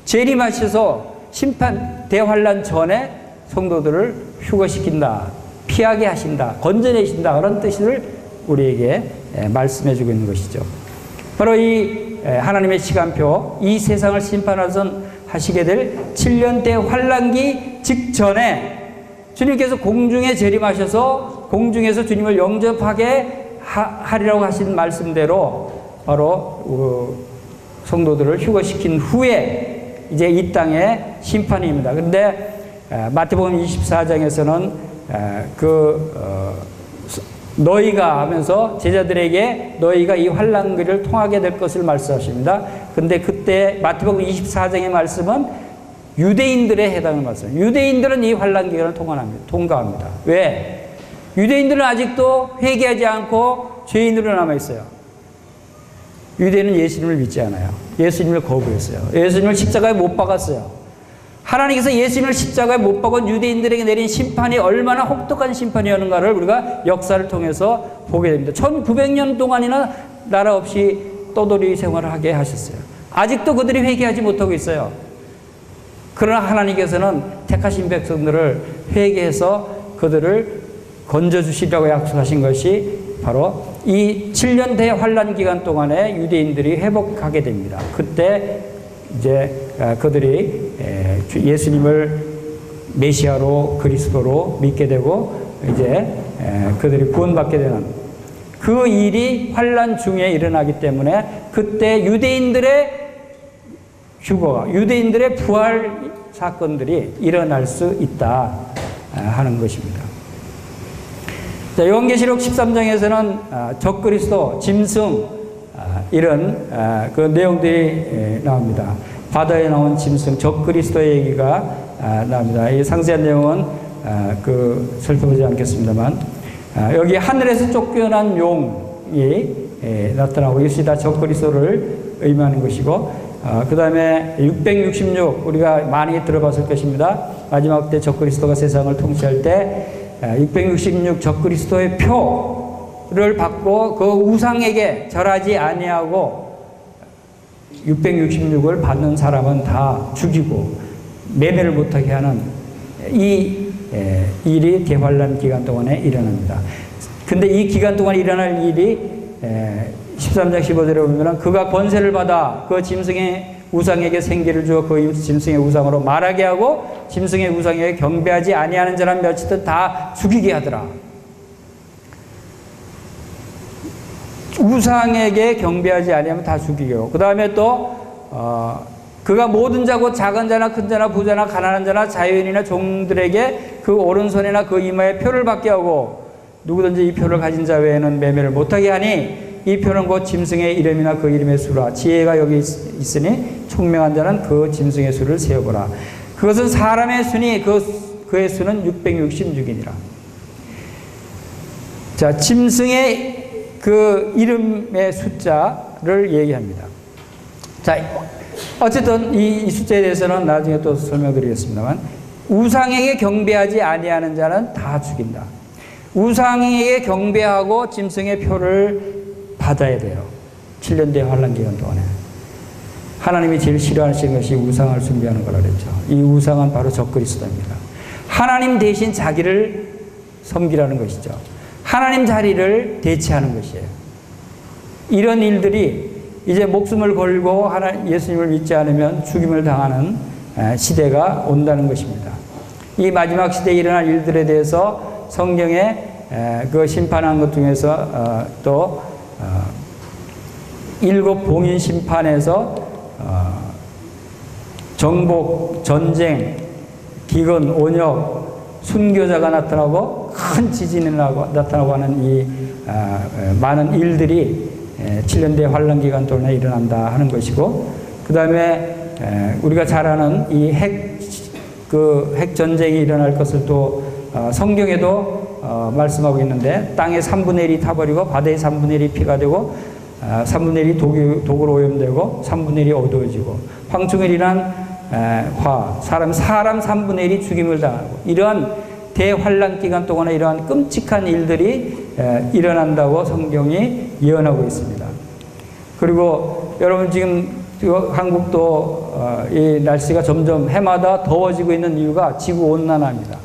재림하셔서 심판 대환란 전에 성도들을 휴거시킨다, 피하게 하신다, 건져내신다 그런 뜻을 우리에게 말씀해주고 있는 것이죠. 바로 이 하나님의 시간표, 이 세상을 심판하시게 될 7년 대환란기 직전에 주님께서 공중에 재림하셔서 공중에서 주님을 영접하게 하리라고 하신 말씀대로 바로 성도들을 휴거시킨 후에 이제 이 땅의 심판입니다. 그런데 마태복음 24장에서는 너희가 하면서 제자들에게 너희가 이 환란기를 통하게 될 것을 말씀하십니다. 근데 그때 마태복음 24장의 말씀은 유대인들에 해당을 받습니다. 유대인들은 이 환란 기간을 통과합니다. 왜? 유대인들은 아직도 회개하지 않고 죄인으로 남아있어요. 유대인은 예수님을 믿지 않아요. 예수님을 거부했어요. 예수님을 십자가에 못 박았어요. 하나님께서 예수님을 십자가에 못 박은 유대인들에게 내린 심판이 얼마나 혹독한 심판이었는가를 우리가 역사를 통해서 보게 됩니다. 1900년 동안이나 나라 없이 떠돌이 생활을 하게 하셨어요. 아직도 그들이 회개하지 못하고 있어요. 그러나 하나님께서는 택하신 백성들을 회개해서 그들을 건져주시라고 약속하신 것이 바로 이 7년 대환란 기간 동안에 유대인들이 회복하게 됩니다. 그때 이제 그들이 예수님을 메시아로 그리스도로 믿게 되고 이제 그들이 구원받게 되는 그 일이 환란 중에 일어나기 때문에 그때 유대인들의 휴거가 유대인들의 부활 사건들이 일어날 수 있다 하는 것입니다. 자, 요한계시록 13장에서는 적그리스도, 짐승 이런 그 내용들이 나옵니다. 바다에 나온 짐승, 적그리스도의 얘기가 나옵니다. 이 상세한 내용은 살펴보지 않겠습니다만 여기 하늘에서 쫓겨난 용이 나타나고 이것이 다 적그리스도를 의미하는 것이고 그 다음에 666 우리가 많이 들어봤을 것입니다. 마지막 때 적그리스도가 세상을 통치할 때 666 적그리스도의 표를 받고 그 우상에게 절하지 아니하고 666을 받는 사람은 다 죽이고 매매를 못하게 하는 이 일이 대환란 기간 동안에 일어납니다. 근데 이 기간 동안 일어날 일이 13장 15절에 보면 그가 권세를 받아 그 짐승의 우상에게 생기를 주어 그 짐승의 우상으로 말하게 하고 짐승의 우상에게 경배하지 아니하는 자란 몇이든 다 죽이게 하더라. 우상에게 경배하지 아니하면 다 죽이게 하고 그 다음에 또 그가 모든 자고 작은 자나 큰 자나 부자나 가난한 자나 자유인이나 종들에게 그 오른손이나 그 이마에 표를 받게 하고 누구든지 이 표를 가진 자 외에는 매매를 못하게 하니 이 표는 곧 짐승의 이름이나 그 이름의 수라. 지혜가 여기 있으니 총명한 자는 그 짐승의 수를 세어보라. 그것은 사람의 수니 그의 수는 666이니라. 자, 짐승의 그 이름의 숫자를 얘기합니다. 자, 어쨌든 이 숫자에 대해서는 나중에 또 설명드리겠습니다만 우상에게 경배하지 아니하는 자는 다 죽인다. 우상에게 경배하고 짐승의 표를 받아야 돼요. 7년 대 환란 기간 동안에. 하나님이 제일 싫어하시는 것이 우상을 숭배하는 거라 그랬죠. 이 우상은 바로 적그리스도입니다. 하나님 대신 자기를 섬기라는 것이죠. 하나님 자리를 대체하는 것이에요. 이런 일들이 이제 목숨을 걸고 예수님을 믿지 않으면 죽임을 당하는 시대가 온다는 것입니다. 이 마지막 시대에 일어날 일들에 대해서 성경에 그 심판한 것 중에서 또 일곱 봉인 심판에서 정복, 전쟁, 기근, 온역, 순교자가 나타나고 큰 지진이 나타나고 하는 이 많은 일들이 7년 대 환란 기간 동안에 일어난다 하는 것이고 그 다음에 우리가 잘 아는 이 핵 전쟁이 일어날 것을 또 성경에도 말씀하고 있는데 땅의 3분의 1이 타버리고 바다의 3분의 1이 피가 되고 3분의 1이 독으로 오염되고 3분의 1이 어두워지고 황충일이란 사람 3분의 1이 죽임을 당하고 이러한 대환란 기간 동안에 이러한 끔찍한 일들이 일어난다고 성경이 예언하고 있습니다. 그리고 여러분 지금 한국도 이 날씨가 점점 해마다 더워지고 있는 이유가 지구온난화입니다.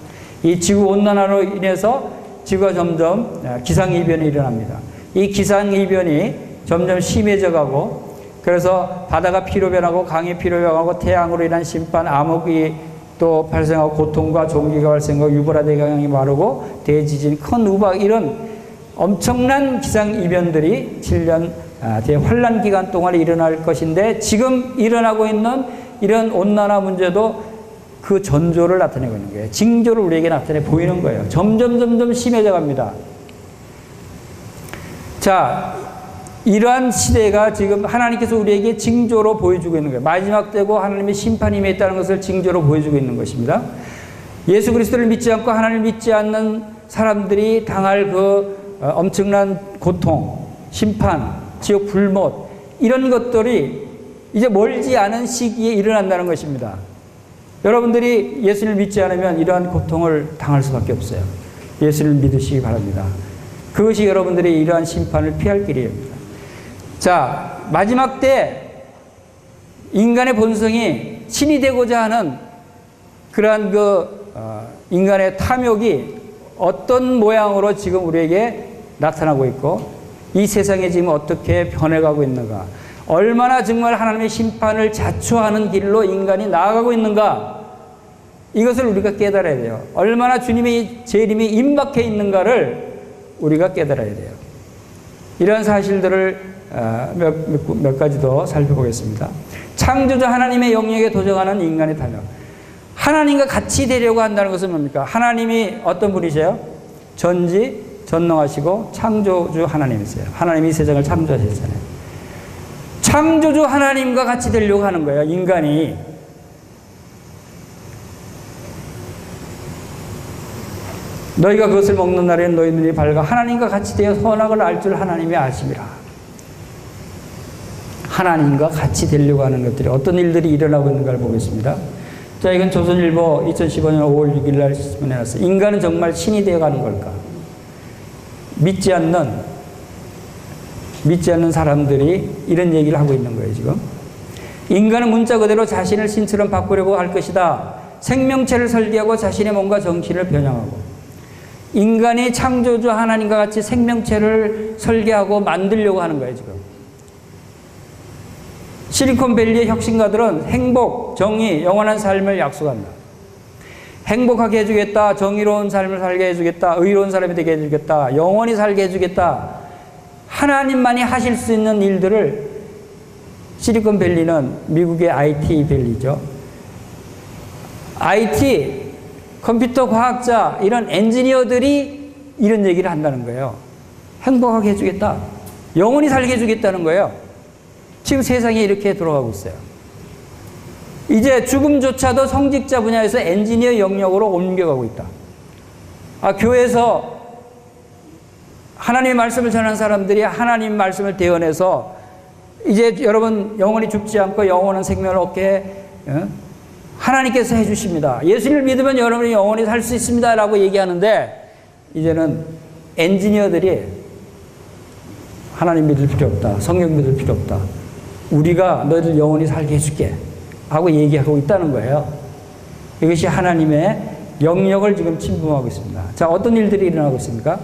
이 지구온난화로 인해서 지구가 점점 기상이변이 일어납니다. 이 기상이변이 점점 심해져 가고 그래서 바다가 피로 변하고 강이 피로 변하고 태양으로 인한 심판, 암흑이 또 발생하고 고통과 종기가 발생하고 유보라 대강이 마르고 대지진, 큰 우박 이런 엄청난 기상이변들이 7년 대환란 기간 동안에 일어날 것인데 지금 일어나고 있는 이런 온난화 문제도 그 전조를 나타내고 있는 거예요. 징조를 우리에게 나타내 보이는 거예요. 점점 심해져 갑니다. 자, 이러한 시대가 지금 하나님께서 우리에게 징조로 보여주고 있는 거예요. 마지막 때고 하나님의 심판이 임했다는 것을 징조로 보여주고 있는 것입니다. 예수 그리스도를 믿지 않고 하나님을 믿지 않는 사람들이 당할 그 엄청난 고통, 심판, 지옥 불못, 이런 것들이 이제 멀지 않은 시기에 일어난다는 것입니다. 여러분들이 예수를 믿지 않으면 이러한 고통을 당할 수밖에 없어요. 예수를 믿으시기 바랍니다. 그것이 여러분들이 이러한 심판을 피할 길입니다. 자, 마지막 때 인간의 본성이 신이 되고자 하는 그러한 인간의 탐욕이 어떤 모양으로 지금 우리에게 나타나고 있고 이 세상에 지금 어떻게 변해가고 있는가, 얼마나 정말 하나님의 심판을 자초하는 길로 인간이 나아가고 있는가, 이것을 우리가 깨달아야 돼요. 얼마나 주님의 재림이 임박해 있는가를 우리가 깨달아야 돼요. 이런 사실들을 몇 가지 더 살펴보겠습니다. 창조자 하나님의 영역에 도전하는 인간의 탐욕. 하나님과 같이 되려고 한다는 것은 뭡니까? 하나님이 어떤 분이세요? 전지전능하시고 창조주 하나님이세요. 하나님이 세상을 창조하셨잖아요. 창조주 하나님과 같이 되려고 하는 거예요, 인간이. 너희가 그것을 먹는 날에는 너희 눈이 밝아 하나님과 같이 되어 선악을 알 줄 하나님이 아심이라. 하나님과 같이 되려고 하는 것들이 어떤 일들이 일어나고 있는가를 보겠습니다. 자, 이건 조선일보 2015년 5월 6일 날 신문에 났어요. 인간은 정말 신이 되어가는 걸까? 믿지 않는 사람들이 이런 얘기를 하고 있는 거예요, 지금. 인간은 문자 그대로 자신을 신처럼 바꾸려고 할 것이다. 생명체를 설계하고 자신의 몸과 정신을 변형하고. 인간이 창조주 하나님과 같이 생명체를 설계하고 만들려고 하는 거예요, 지금. 실리콘밸리의 혁신가들은 행복, 정의, 영원한 삶을 약속한다. 행복하게 해주겠다, 정의로운 삶을 살게 해주겠다, 의로운 사람이 되게 해주겠다, 영원히 살게 해주겠다. 하나님만이 하실 수 있는 일들을, 실리콘밸리는 미국의 IT 밸리죠. IT, 컴퓨터 과학자, 이런 엔지니어들이 이런 얘기를 한다는 거예요. 행복하게 해주겠다, 영원히 살게 해주겠다는 거예요. 지금 세상이 이렇게 돌아가고 있어요. 이제 죽음조차도 성직자 분야에서 엔지니어 영역으로 옮겨가고 있다. 교회에서 하나님의 말씀을 전하는 사람들이 하나님 말씀을 대언해서 이제 여러분 영원히 죽지 않고 영원한 생명을 얻게 하나님께서 해주십니다. 예수를 믿으면 여러분이 영원히 살 수 있습니다 라고 얘기하는데, 이제는 엔지니어들이 하나님 믿을 필요 없다, 성경 믿을 필요 없다, 우리가 너희들 영원히 살게 해줄게 하고 얘기하고 있다는 거예요. 이것이 하나님의 영역을 지금 침범하고 있습니다. 자, 어떤 일들이 일어나고 있습니까?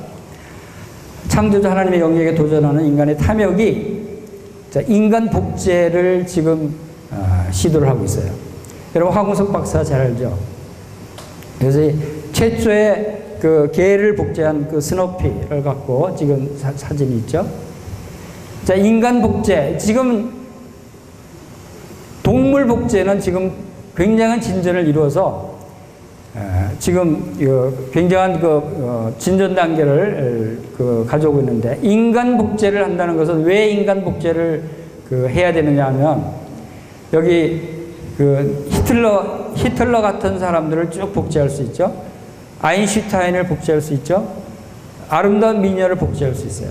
창조자 하나님의 영역에 도전하는 인간의 탐욕이 인간 복제를 지금 시도를 하고 있어요. 여러분 황우석 박사 잘 알죠? 그래서 최초의 그 개를 복제한 그 스노피를 갖고 지금 사진이 있죠. 자, 인간 복제, 지금 동물 복제는 지금 굉장한 진전을 이루어서 지금 굉장한 진전 단계를 가져오고 있는데, 인간 복제를 한다는 것은 왜 인간 복제를 해야 되느냐 하면, 여기 히틀러 같은 사람들을 쭉 복제할 수 있죠. 아인슈타인을 복제할 수 있죠. 아름다운 미녀를 복제할 수 있어요.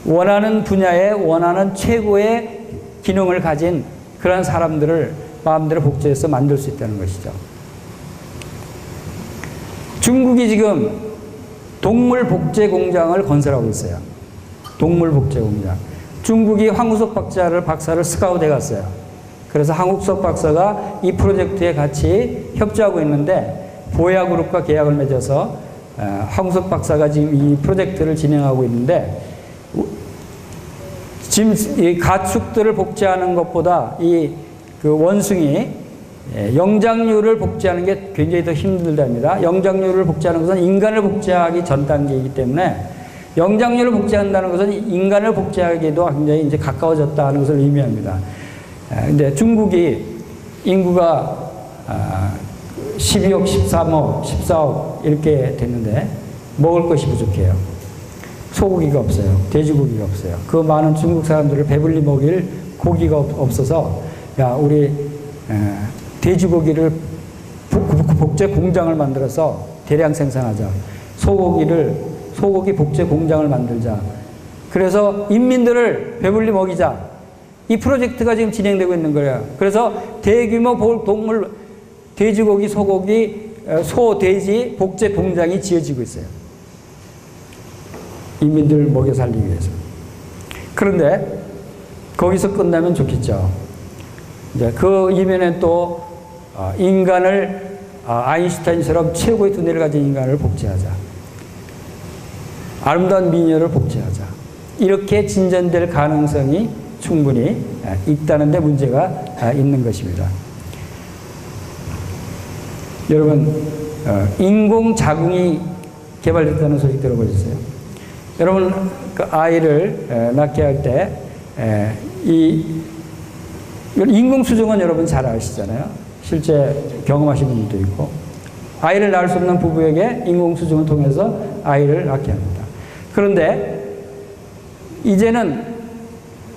원하는 분야에 원하는 최고의 기능을 가진 그런 사람들을 마음대로 복제해서 만들 수 있다는 것이죠. 중국이 지금 동물 복제 공장을 건설하고 있어요. 동물 복제 공장. 중국이 황우석 박사를 스카우트해 갔어요. 그래서 황우석 박사가 이 프로젝트에 같이 협조하고 있는데, 보야그룹과 계약을 맺어서 황우석 박사가 지금 이 프로젝트를 진행하고 있는데, 지금 이 가축들을 복제하는 것보다 그 원숭이 영장류를 복제하는 게 굉장히 더 힘들답니다. 영장류를 복제하는 것은 인간을 복제하기 전 단계이기 때문에, 영장류를 복제한다는 것은 인간을 복제하기도 굉장히 이제 가까워졌다는 것을 의미합니다. 근데 중국이 인구가 12억, 13억, 14억 이렇게 됐는데 먹을 것이 부족해요. 소고기가 없어요. 돼지고기가 없어요. 그 많은 중국 사람들을 배불리 먹일 고기가 없어서 야, 우리 돼지고기를 복제 공장을 만들어서 대량 생산하자. 소고기 복제 공장을 만들자. 그래서 인민들을 배불리 먹이자. 이 프로젝트가 지금 진행되고 있는 거예요. 그래서 대규모 동물, 돼지고기, 소고기, 소, 돼지 복제 공장이 지어지고 있어요. 인민들을 먹여 살리기 위해서. 그런데 거기서 끝나면 좋겠죠. 이제 그 이면에 또 인간을 아인슈타인처럼 최고의 두뇌를 가진 인간을 복제하자. 아름다운 미녀를 복제하자. 이렇게 진전될 가능성이 충분히 있다는 데 문제가 있는 것입니다. 여러분, 인공자궁이 개발됐다는 소식 들어보셨어요? 여러분, 그 아이를 낳게 할 때, 인공수정은 여러분 잘 아시잖아요. 실제 경험하신 분들도 있고. 아이를 낳을 수 없는 부부에게 인공수정을 통해서 아이를 낳게 합니다. 그런데 이제는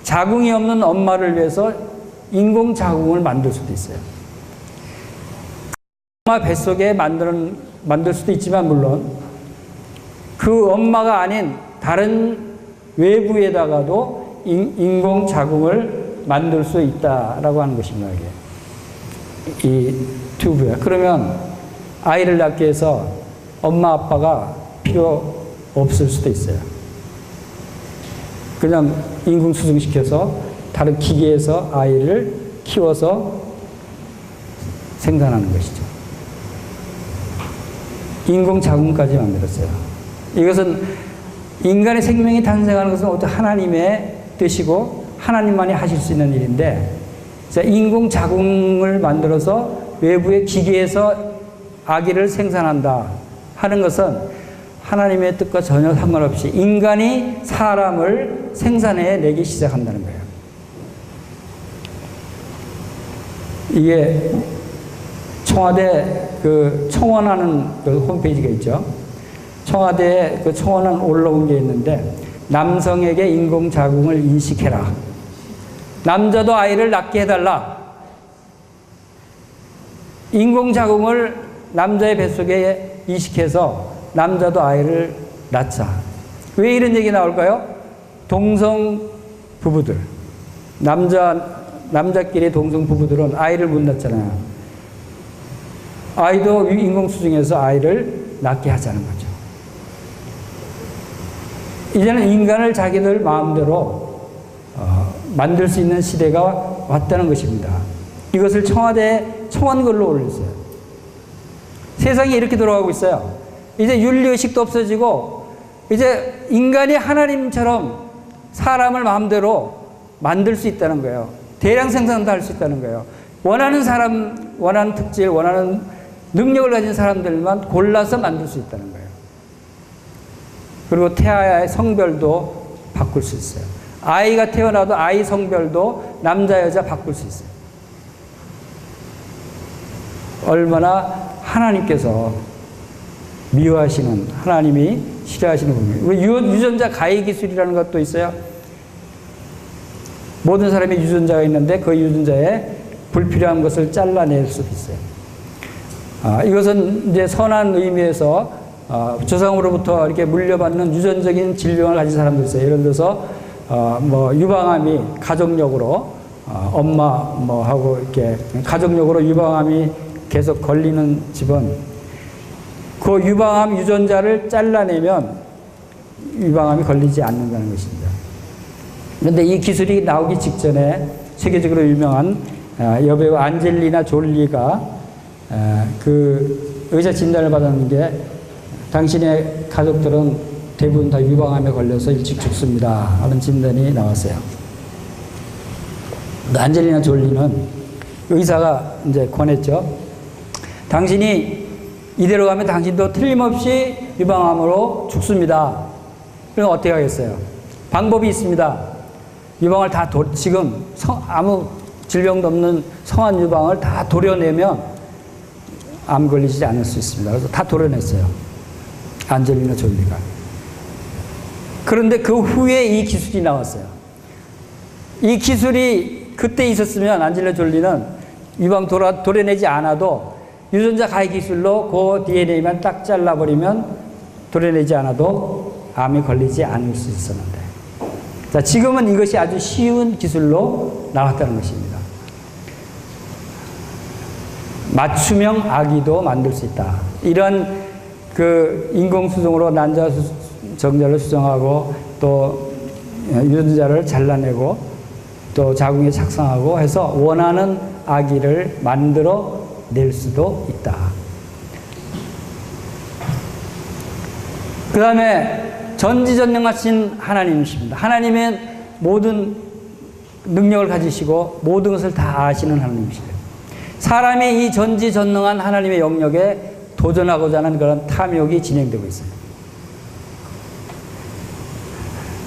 자궁이 없는 엄마를 위해서 인공자궁을 만들 수도 있어요. 엄마 뱃속에 만들 수도 있지만, 물론 그 엄마가 아닌 다른 외부에다가도 인공자궁을 만들 수 있다라고 하는 것입니다. 이게. 이 튜브에. 그러면 아이를 낳기 위해서 엄마 아빠가 필요 없을 수도 있어요. 그냥 인공수정시켜서 다른 기계에서 아이를 키워서 생산하는 것이죠. 인공자궁까지 만들었어요. 이것은 인간의 생명이 탄생하는 것은 어떤 하나님의 뜻이고 하나님만이 하실 수 있는 일인데, 인공자궁을 만들어서 외부의 기계에서 아기를 생산한다 하는 것은 하나님의 뜻과 전혀 상관없이 인간이 사람을 생산해내기 시작한다는 거예요. 이게 청와대 그 청원하는 그 홈페이지가 있죠. 청와대에 그 청원은 올라온 게 있는데, 남성에게 인공자궁을 인식해라. 남자도 아이를 낳게 해달라. 인공자궁을 남자의 뱃속에 이식해서 남자도 아이를 낳자. 왜 이런 얘기 나올까요? 동성 부부들, 남자끼리 동성 부부들은 아이를 못 낳잖아요. 아이도 인공수정해서 아이를 낳게 하자는 거죠. 이제는 인간을 자기들 마음대로 만들 수 있는 시대가 왔다는 것입니다. 이것을 청와대에 청원글로 올렸어요. 세상이 이렇게 돌아가고 있어요. 이제 윤리의식도 없어지고, 이제 인간이 하나님처럼 사람을 마음대로 만들 수 있다는 거예요. 대량 생산도 할 수 있다는 거예요. 원하는 사람, 원하는 특질, 원하는 능력을 가진 사람들만 골라서 만들 수 있다는 거예요. 그리고 태아의 성별도 바꿀 수 있어요. 아이가 태어나도 아이 성별도 남자, 여자 바꿀 수 있어요. 얼마나 하나님께서 미워하시는, 하나님이 싫어하시는 부분이에요. 유전자 가해 기술이라는 것도 있어요. 모든 사람이 유전자가 있는데 그 유전자에 불필요한 것을 잘라낼 수도 있어요. 이것은 이제 선한 의미에서 조상으로부터 이렇게 물려받는 유전적인 질병을 가진 사람도 있어요. 예를 들어서 유방암이 가족력으로 엄마 하고 이렇게 가족력으로 유방암이 계속 걸리는 집은 그 유방암 유전자를 잘라내면 유방암이 걸리지 않는다는 것입니다. 그런데 이 기술이 나오기 직전에 세계적으로 유명한 여배우 안젤리나 졸리가 그 의사 진단을 받았는 게, 당신의 가족들은 대부분 다 유방암에 걸려서 일찍 죽습니다 하는 진단이 나왔어요. 안젤리나 졸리는 의사가 이제 권했죠. 당신이 이대로 가면 당신도 틀림없이 유방암으로 죽습니다. 그럼 어떻게 하겠어요? 방법이 있습니다. 유방을 다 지금 아무 질병도 없는 성한 유방을 다 도려내면 암 걸리지 않을 수 있습니다. 그래서 다 도려냈어요. 안젤리나 졸리가. 그런데 그 후에 이 기술이 나왔어요. 이 기술이 그때 있었으면 안젤리나 졸리는 이방 도려내지 않아도 유전자 가해 기술로 그 DNA만 딱 잘라버리면 도려내지 않아도 암에 걸리지 않을 수 있었는데, 자, 지금은 이것이 아주 쉬운 기술로 나왔다는 것입니다. 맞춤형 아기도 만들 수 있다. 이런 그 인공수정으로 난자 정자를 수정하고 또 유전자를 잘라내고 또 자궁에 착상하고 해서 원하는 아기를 만들어 낼 수도 있다. 그 다음에 전지전능하신 하나님이십니다. 하나님은 모든 능력을 가지시고 모든 것을 다 아시는 하나님이시래요. 사람이 이 전지전능한 하나님의 영역에 도전하고자 하는 그런 탐욕이 진행되고 있어요.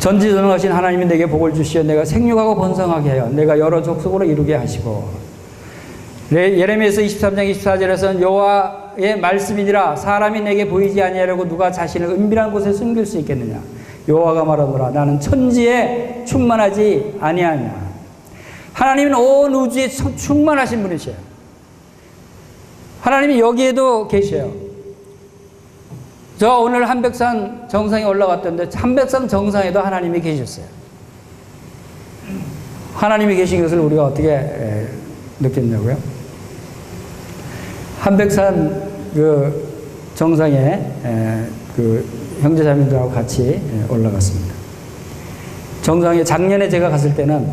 전지전능하신 하나님이 내게 복을 주시어 내가 생육하고 번성하게 하여 내가 여러 족속으로 이루게 하시고, 예레미야서 23장 24절에서는 여호와의 말씀이니라 사람이 내게 보이지 아니하려고 누가 자신을 은밀한 곳에 숨길 수 있겠느냐. 여호와가 말하노라 나는 천지에 충만하지 아니하냐. 하나님은 온 우주에 충만하신 분이셔요. 하나님이 여기에도 계셔요. 저 오늘 한백산 정상에 올라갔던데 한백산 정상에도 하나님이 계셨어요. 하나님이 계신 것을 우리가 어떻게 느꼈냐고요? 한백산 그 정상에 그 형제자매들하고 같이 올라갔습니다. 정상에 작년에 제가 갔을 때는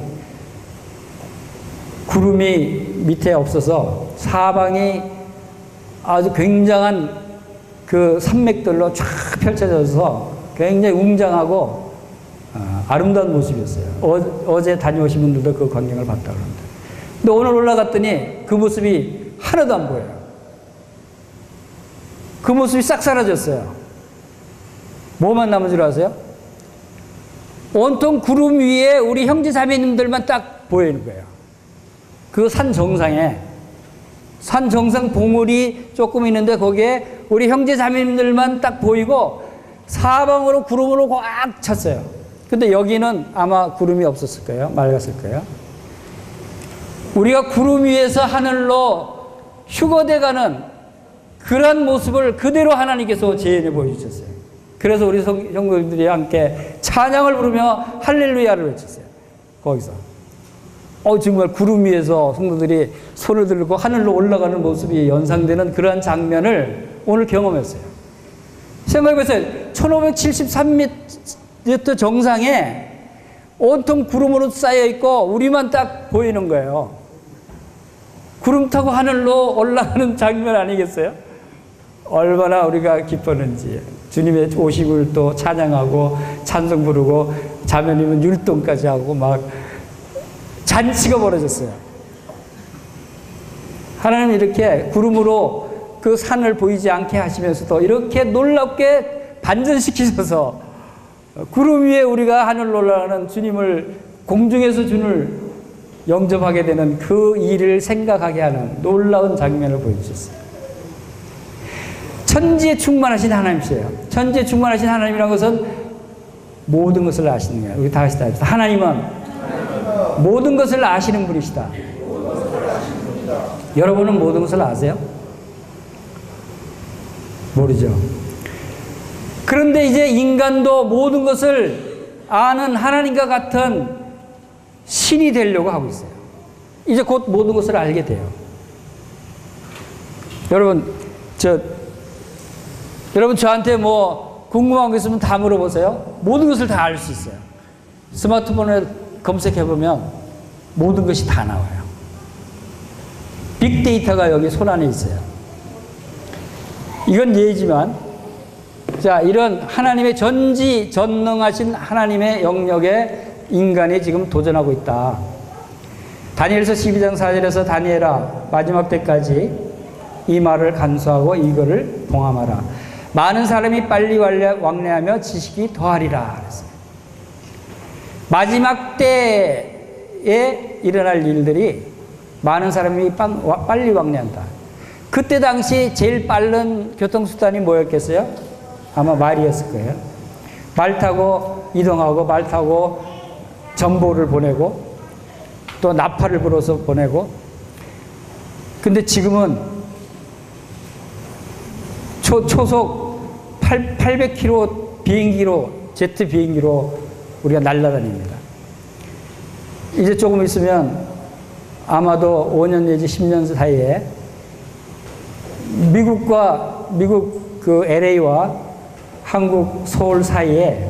구름이 밑에 없어서 사방이 아주 굉장한 그 산맥들로 쫙 펼쳐져서 굉장히 웅장하고 아름다운 모습이었어요. 어제 다녀오신 분들도 그 광경을 봤다고 합니다. 근데 오늘 올라갔더니 그 모습이 하나도 안 보여요. 그 모습이 싹 사라졌어요. 뭐만 남은 줄 아세요? 온통 구름 위에 우리 형제 자매님들만 딱 보이는 거예요. 그 산 정상에 산 정상 봉우리 조금 있는데 거기에 우리 형제 자매님들만 딱 보이고 사방으로 구름으로 꽉 찼어요. 근데 여기는 아마 구름이 없었을 거예요. 맑았을 거예요. 우리가 구름 위에서 하늘로 휴거돼 가는 그런 모습을 그대로 하나님께서 재현해 보여주셨어요. 그래서 우리 성도들이 함께 찬양을 부르며 할렐루야를 외쳤어요. 거기서. 정말 구름 위에서 성도들이 손을 들고 하늘로 올라가는 모습이 연상되는 그러한 장면을 오늘 경험했어요. 생각해보세요. 1573m 정상에 온통 구름으로 쌓여있고 우리만 딱 보이는 거예요. 구름 타고 하늘로 올라가는 장면 아니겠어요? 얼마나 우리가 기뻤는지. 주님의 오심을 또 찬양하고 찬송 부르고 자매님은 율동까지 하고 막 잔치가 벌어졌어요. 하나님 이렇게 구름으로 그 산을 보이지 않게 하시면서도 이렇게 놀랍게 반전시키셔서 구름 위에 우리가 하늘로 올라가는 주님을, 공중에서 주님을 영접하게 되는 그 일을 생각하게 하는 놀라운 장면을 보여주셨어요. 천지에 충만하신 하나님이세요. 천지에 충만하신 하나님이라는 것은 모든 것을 아시는 거예요. 우리 다 같이 하나님은 모든 것을 아시는 분이시다. 여러분은 모든 것을 아세요? 모르죠. 그런데 이제 인간도 모든 것을 아는 하나님과 같은 신이 되려고 하고 있어요. 이제 곧 모든 것을 알게 돼요. 여러분 저한테 뭐 궁금한 거 있으면 다 물어보세요. 모든 것을 다 알 수 있어요. 스마트폰에 검색해보면 모든 것이 다 나와요. 빅데이터가 여기 손안에 있어요. 이건 예지만, 자, 이런 하나님의 전지전능하신 하나님의 영역에 인간이 지금 도전하고 있다. 다니엘서 12장 4절에서 다니엘아 마지막 때까지 이 말을 간수하고 이거를 봉함하라. 많은 사람이 빨리 왕래하며 지식이 더하리라. 그랬어요. 마지막 때에 일어날 일들이 많은 사람이 빨리 왕래한다. 그때 당시 제일 빠른 교통수단이 뭐였겠어요? 아마 말이었을 거예요. 말 타고 이동하고 말 타고 정보를 보내고 또 나팔을 불어서 보내고. 근데 지금은 초속 800km 비행기로, 제트 비행기로 우리가 날아다닙니다. 이제 조금 있으면 아마도 5년 내지 10년 사이에 미국 그 LA와 한국 서울 사이에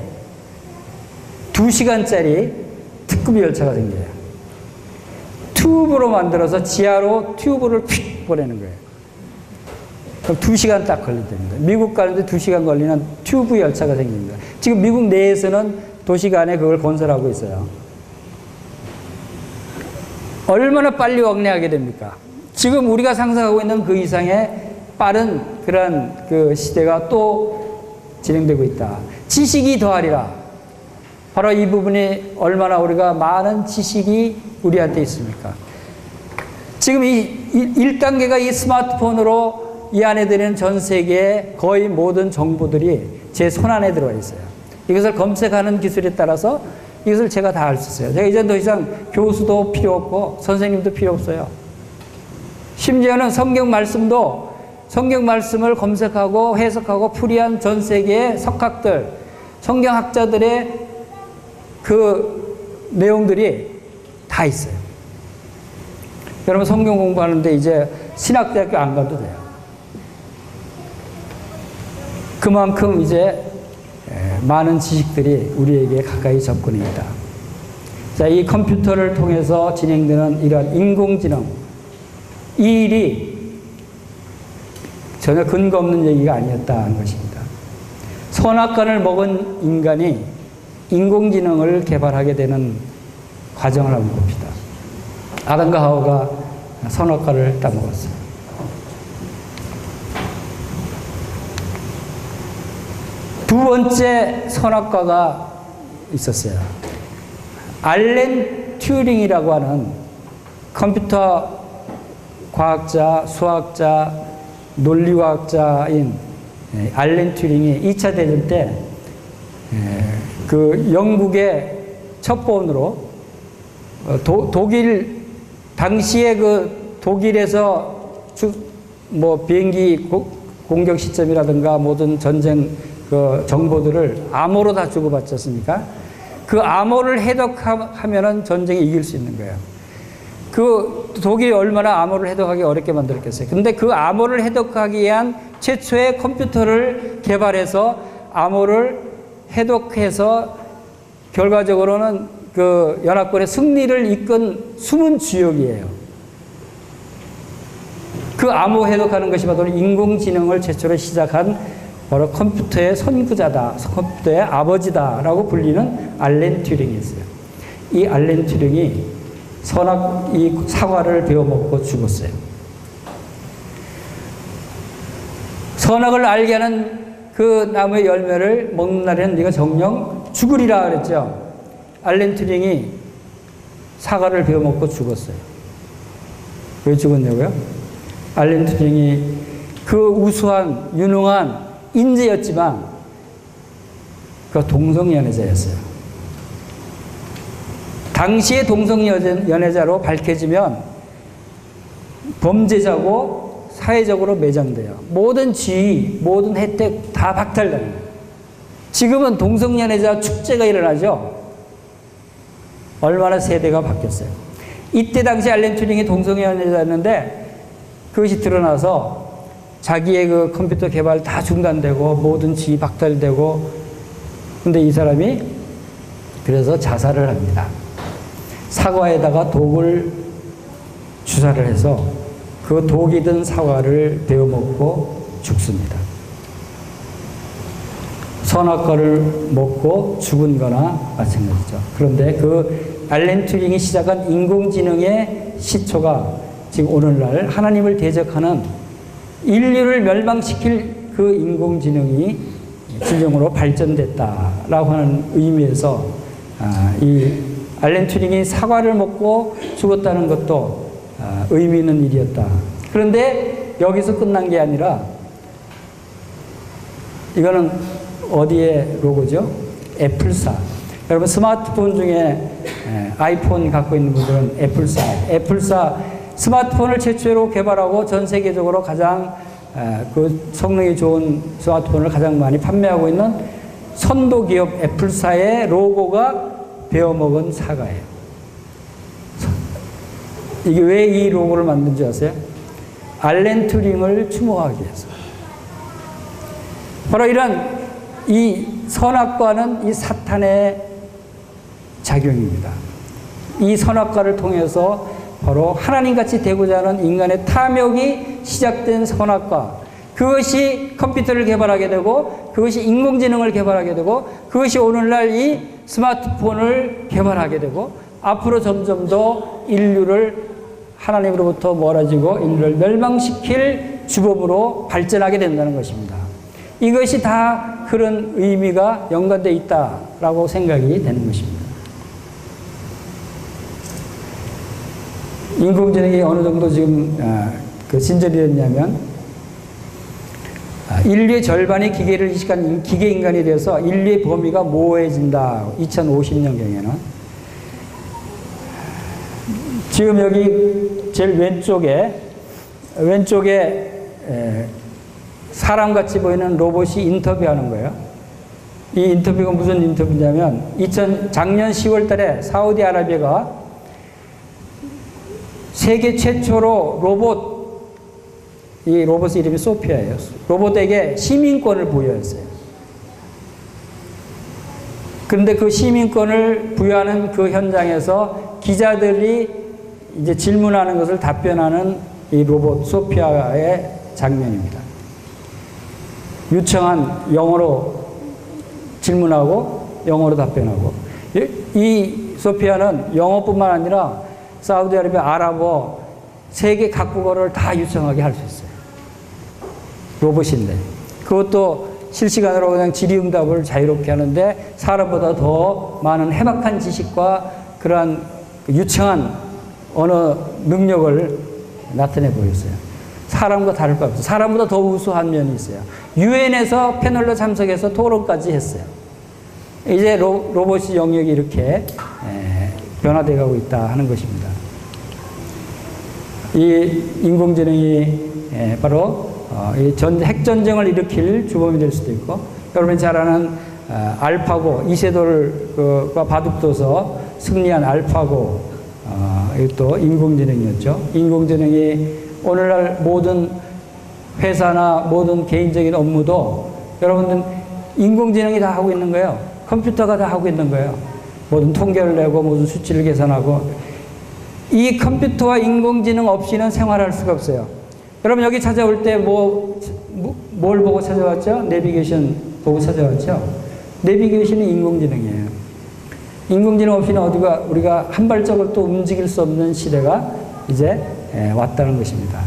2시간짜리 특급 열차가 생겨요. 튜브로 만들어서 지하로 튜브를 휙 보내는 거예요. 그럼 2시간 딱 걸린답니다. 미국 가는데 2시간 걸리는 튜브 열차가 생깁니다. 지금 미국 내에서는 도시간에 그걸 건설하고 있어요. 얼마나 빨리 왕래하게 됩니까? 지금 우리가 상상하고 있는 그 이상의 빠른 그런 그 시대가 또 진행되고 있다. 지식이 더하리라. 바로 이 부분이 얼마나 우리가 많은 지식이 우리한테 있습니까? 지금 이 1단계가 이 스마트폰으로 이 안에 들어있는 전 세계의 거의 모든 정보들이 제 손 안에 들어와 있어요. 이것을 검색하는 기술에 따라서 이것을 제가 다 할 수 있어요. 제가 이제 더 이상 교수도 필요 없고 선생님도 필요 없어요. 심지어는 성경 말씀을 검색하고 해석하고 풀이한 전 세계의 석학들, 성경학자들의 그 내용들이 다 있어요. 여러분 성경 공부하는데 이제 신학대학교 안 가도 돼요. 그만큼 이제 많은 지식들이 우리에게 가까이 접근해 있다. 자, 이 컴퓨터를 통해서 진행되는 이러한 인공지능, 이 일이 전혀 근거 없는 얘기가 아니었다는 것입니다. 선악과를 먹은 인간이 인공지능을 개발하게 되는 과정을 한번 봅시다. 아담과 하와가 선악과를 따먹었어요. 두 번째 선악과가 있었어요. 알렌 튜링이라고 하는 컴퓨터 과학자, 수학자, 논리과학자인 알렌 튜링이 2차 대전 때 그 영국의 첩보원으로 독일 당시에 그 독일에서 뭐 비행기 공격 시점이라든가 모든 전쟁 그 정보들을 암호로 다 주고받지 않습니까? 그 암호를 해독하면은 전쟁에 이길 수 있는 거예요. 그 독일이 얼마나 암호를 해독하기 어렵게 만들었겠어요. 근데 그 암호를 해독하기 위한 최초의 컴퓨터를 개발해서 암호를 해독해서 결과적으로는 그 연합군의 승리를 이끈 숨은 주역이에요. 그 암호 해독하는 것이 바로 인공지능을 최초로 시작한 바로 컴퓨터의 선구자다, 컴퓨터의 아버지다라고 불리는 알렌 튜링이 있어요. 이 알렌 튜링이 이 사과를 베어먹고 죽었어요. 선악을 알게 하는 그 나무의 열매를 먹는 날에는 네가 정령 죽으리라 그랬죠. 알렌 튜링이 사과를 베어먹고 죽었어요. 왜 죽었냐고요? 알렌 튜링이 그 우수한 유능한 인재였지만 그 동성연애자였어요. 당시의 동성연애자로 밝혀지면 범죄자고 사회적으로 매장돼요. 모든 지위, 모든 혜택 다 박탈됩니다. 지금은 동성연애자 축제가 일어나죠. 얼마나 세대가 바뀌었어요. 이때 당시 알렌 튜링이 동성연애자였는데 그것이 드러나서 자기의 그 컴퓨터 개발 다 중단되고 모든 지위 박탈되고, 근데 이 사람이 그래서 자살을 합니다. 사과에다가 독을 주사를 해서 그 독이 든 사과를 베어먹고 죽습니다. 선악과를 먹고 죽은 거나 마찬가지죠. 그런데 그 알렌 튜링이 시작한 인공지능의 시초가 지금 오늘날 하나님을 대적하는 인류를 멸망시킬 그 인공지능이 진정으로 발전됐다라고 하는 의미에서 이 알렌 튜링이 사과를 먹고 죽었다는 것도 의미 있는 일이었다. 그런데 여기서 끝난 게 아니라 이거는 어디의 로고죠? 애플사. 여러분 스마트폰 중에 아이폰 갖고 있는 분들은 애플사 스마트폰을 최초로 개발하고 전 세계적으로 가장 그 성능이 좋은 스마트폰을 가장 많이 판매하고 있는 선도 기업 애플사의 로고가 베어먹은 사과예요. 이게 왜 이 로고를 만든지 아세요? 알렌 튜링을 추모하기 위해서. 바로 이런 이 선악과는 이 사탄의 작용입니다. 이 선악과를 통해서 바로 하나님같이 되고자 하는 인간의 탐욕이 시작된 선악과, 그것이 컴퓨터를 개발하게 되고 그것이 인공지능을 개발하게 되고 그것이 오늘날 이 스마트폰을 개발하게 되고 앞으로 점점 더 인류를 하나님으로부터 멀어지고 인류를 멸망시킬 주범으로 발전하게 된다는 것입니다. 이것이 다 그런 의미가 연관되어 있다라고 생각이 되는 것입니다. 인공지능이 어느 정도 지금 진전이 됐냐면 인류의 절반이 기계를 이식한 기계인간이 돼서 인류의 범위가 모호해진다. 2050년경에는. 지금 여기 제일 왼쪽에 사람같이 보이는 로봇이 인터뷰하는 거예요. 이 인터뷰가 무슨 인터뷰냐면 작년 10월 달에 사우디아라비아가 세계 최초로 이 로봇의 이름이 소피아예요. 로봇에게 시민권을 부여했어요. 그런데 그 시민권을 부여하는 그 현장에서 기자들이 이제 질문하는 것을 답변하는 이 로봇 소피아의 장면입니다. 유창한 영어로 질문하고 영어로 답변하고, 이 소피아는 영어뿐만 아니라 사우디아라비아 아랍어 세계 각국어를 다 유창하게 할 수 있어요. 로봇인데 그것도 실시간으로 그냥 질의응답을 자유롭게 하는데 사람보다 더 많은 해박한 지식과 그러한 유창한 언어 능력을 나타내 보였어요. 사람과 다를 바 없어요. 사람보다 더 우수한 면이 있어요. 유엔에서 패널로 참석해서 토론까지 했어요. 이제 로봇의 영역이 이렇게 변화되어 가고 있다 하는 것입니다. 이 인공지능이 바로 핵전쟁을 일으킬 주범이 될 수도 있고, 여러분이 잘 아는 알파고, 이세돌과 바둑둬서 승리한 알파고, 이것도 인공지능이었죠. 인공지능이 오늘날 모든 회사나 모든 개인적인 업무도 여러분들 인공지능이 다 하고 있는 거예요. 컴퓨터가 다 하고 있는 거예요. 모든 통계를 내고 모든 수치를 계산하고. 이 컴퓨터와 인공지능 없이는 생활할 수가 없어요. 여러분 여기 찾아올 때 뭘 보고 찾아왔죠? 내비게이션 보고 찾아왔죠? 내비게이션이 인공지능이에요. 인공지능 없이는 우리가 한 발짝을 또 움직일 수 없는 시대가 이제 왔다는 것입니다.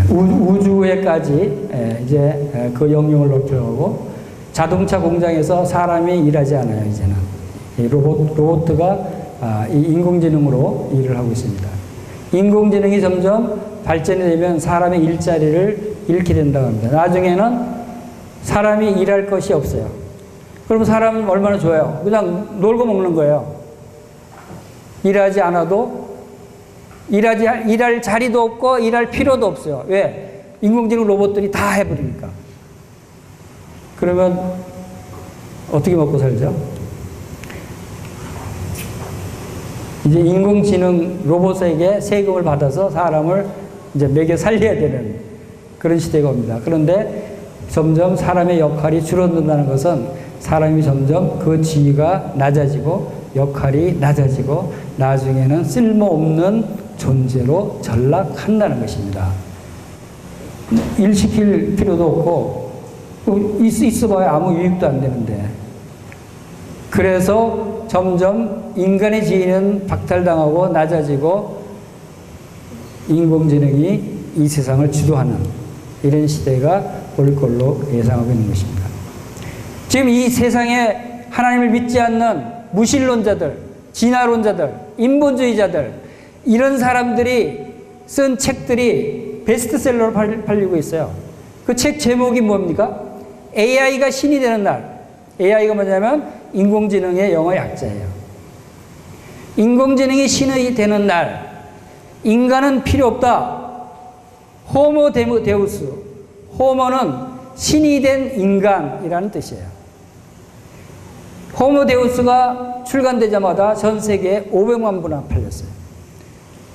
우주에까지 이제 그 영역을 넓혀가고, 자동차 공장에서 사람이 일하지 않아요. 이제는 이 로봇가 이 인공지능으로 일을 하고 있습니다. 인공지능이 점점 발전이 되면 사람의 일자리를 잃게 된다고 합니다. 나중에는 사람이 일할 것이 없어요. 그럼 사람은 얼마나 좋아요? 그냥 놀고 먹는 거예요. 일하지 않아도 일할 자리도 없고 일할 필요도 없어요. 왜? 인공지능 로봇들이 다 해버리니까. 그러면 어떻게 먹고 살죠? 이제 인공지능 로봇에게 세금을 받아서 사람을 이제 먹여 살려야 되는 그런 시대가 옵니다. 그런데 점점 사람의 역할이 줄어든다는 것은 사람이 점점 그 지위가 낮아지고 역할이 낮아지고 나중에는 쓸모없는 존재로 전락한다는 것입니다. 일 시킬 필요도 없고 있어봐야 아무 유익도 안 되는데, 그래서 점점 인간의 지위는 박탈당하고 낮아지고 인공지능이 이 세상을 주도하는 이런 시대가 올 걸로 예상하고 있는 것입니다. 지금 이 세상에 하나님을 믿지 않는 무신론자들, 진화론자들, 인본주의자들, 이런 사람들이 쓴 책들이 베스트셀러로 팔리고 있어요. 그 책 제목이 뭡니까? AI가 신이 되는 날. AI가 뭐냐면 인공지능의 영어 약자예요. 인공지능이 신이 되는 날, 인간은 필요 없다. 호모 데우스. 호모는 신이 된 인간이라는 뜻이에요. 호모 데우스가 출간되자마자 전 세계에 500만 부나 팔렸어요.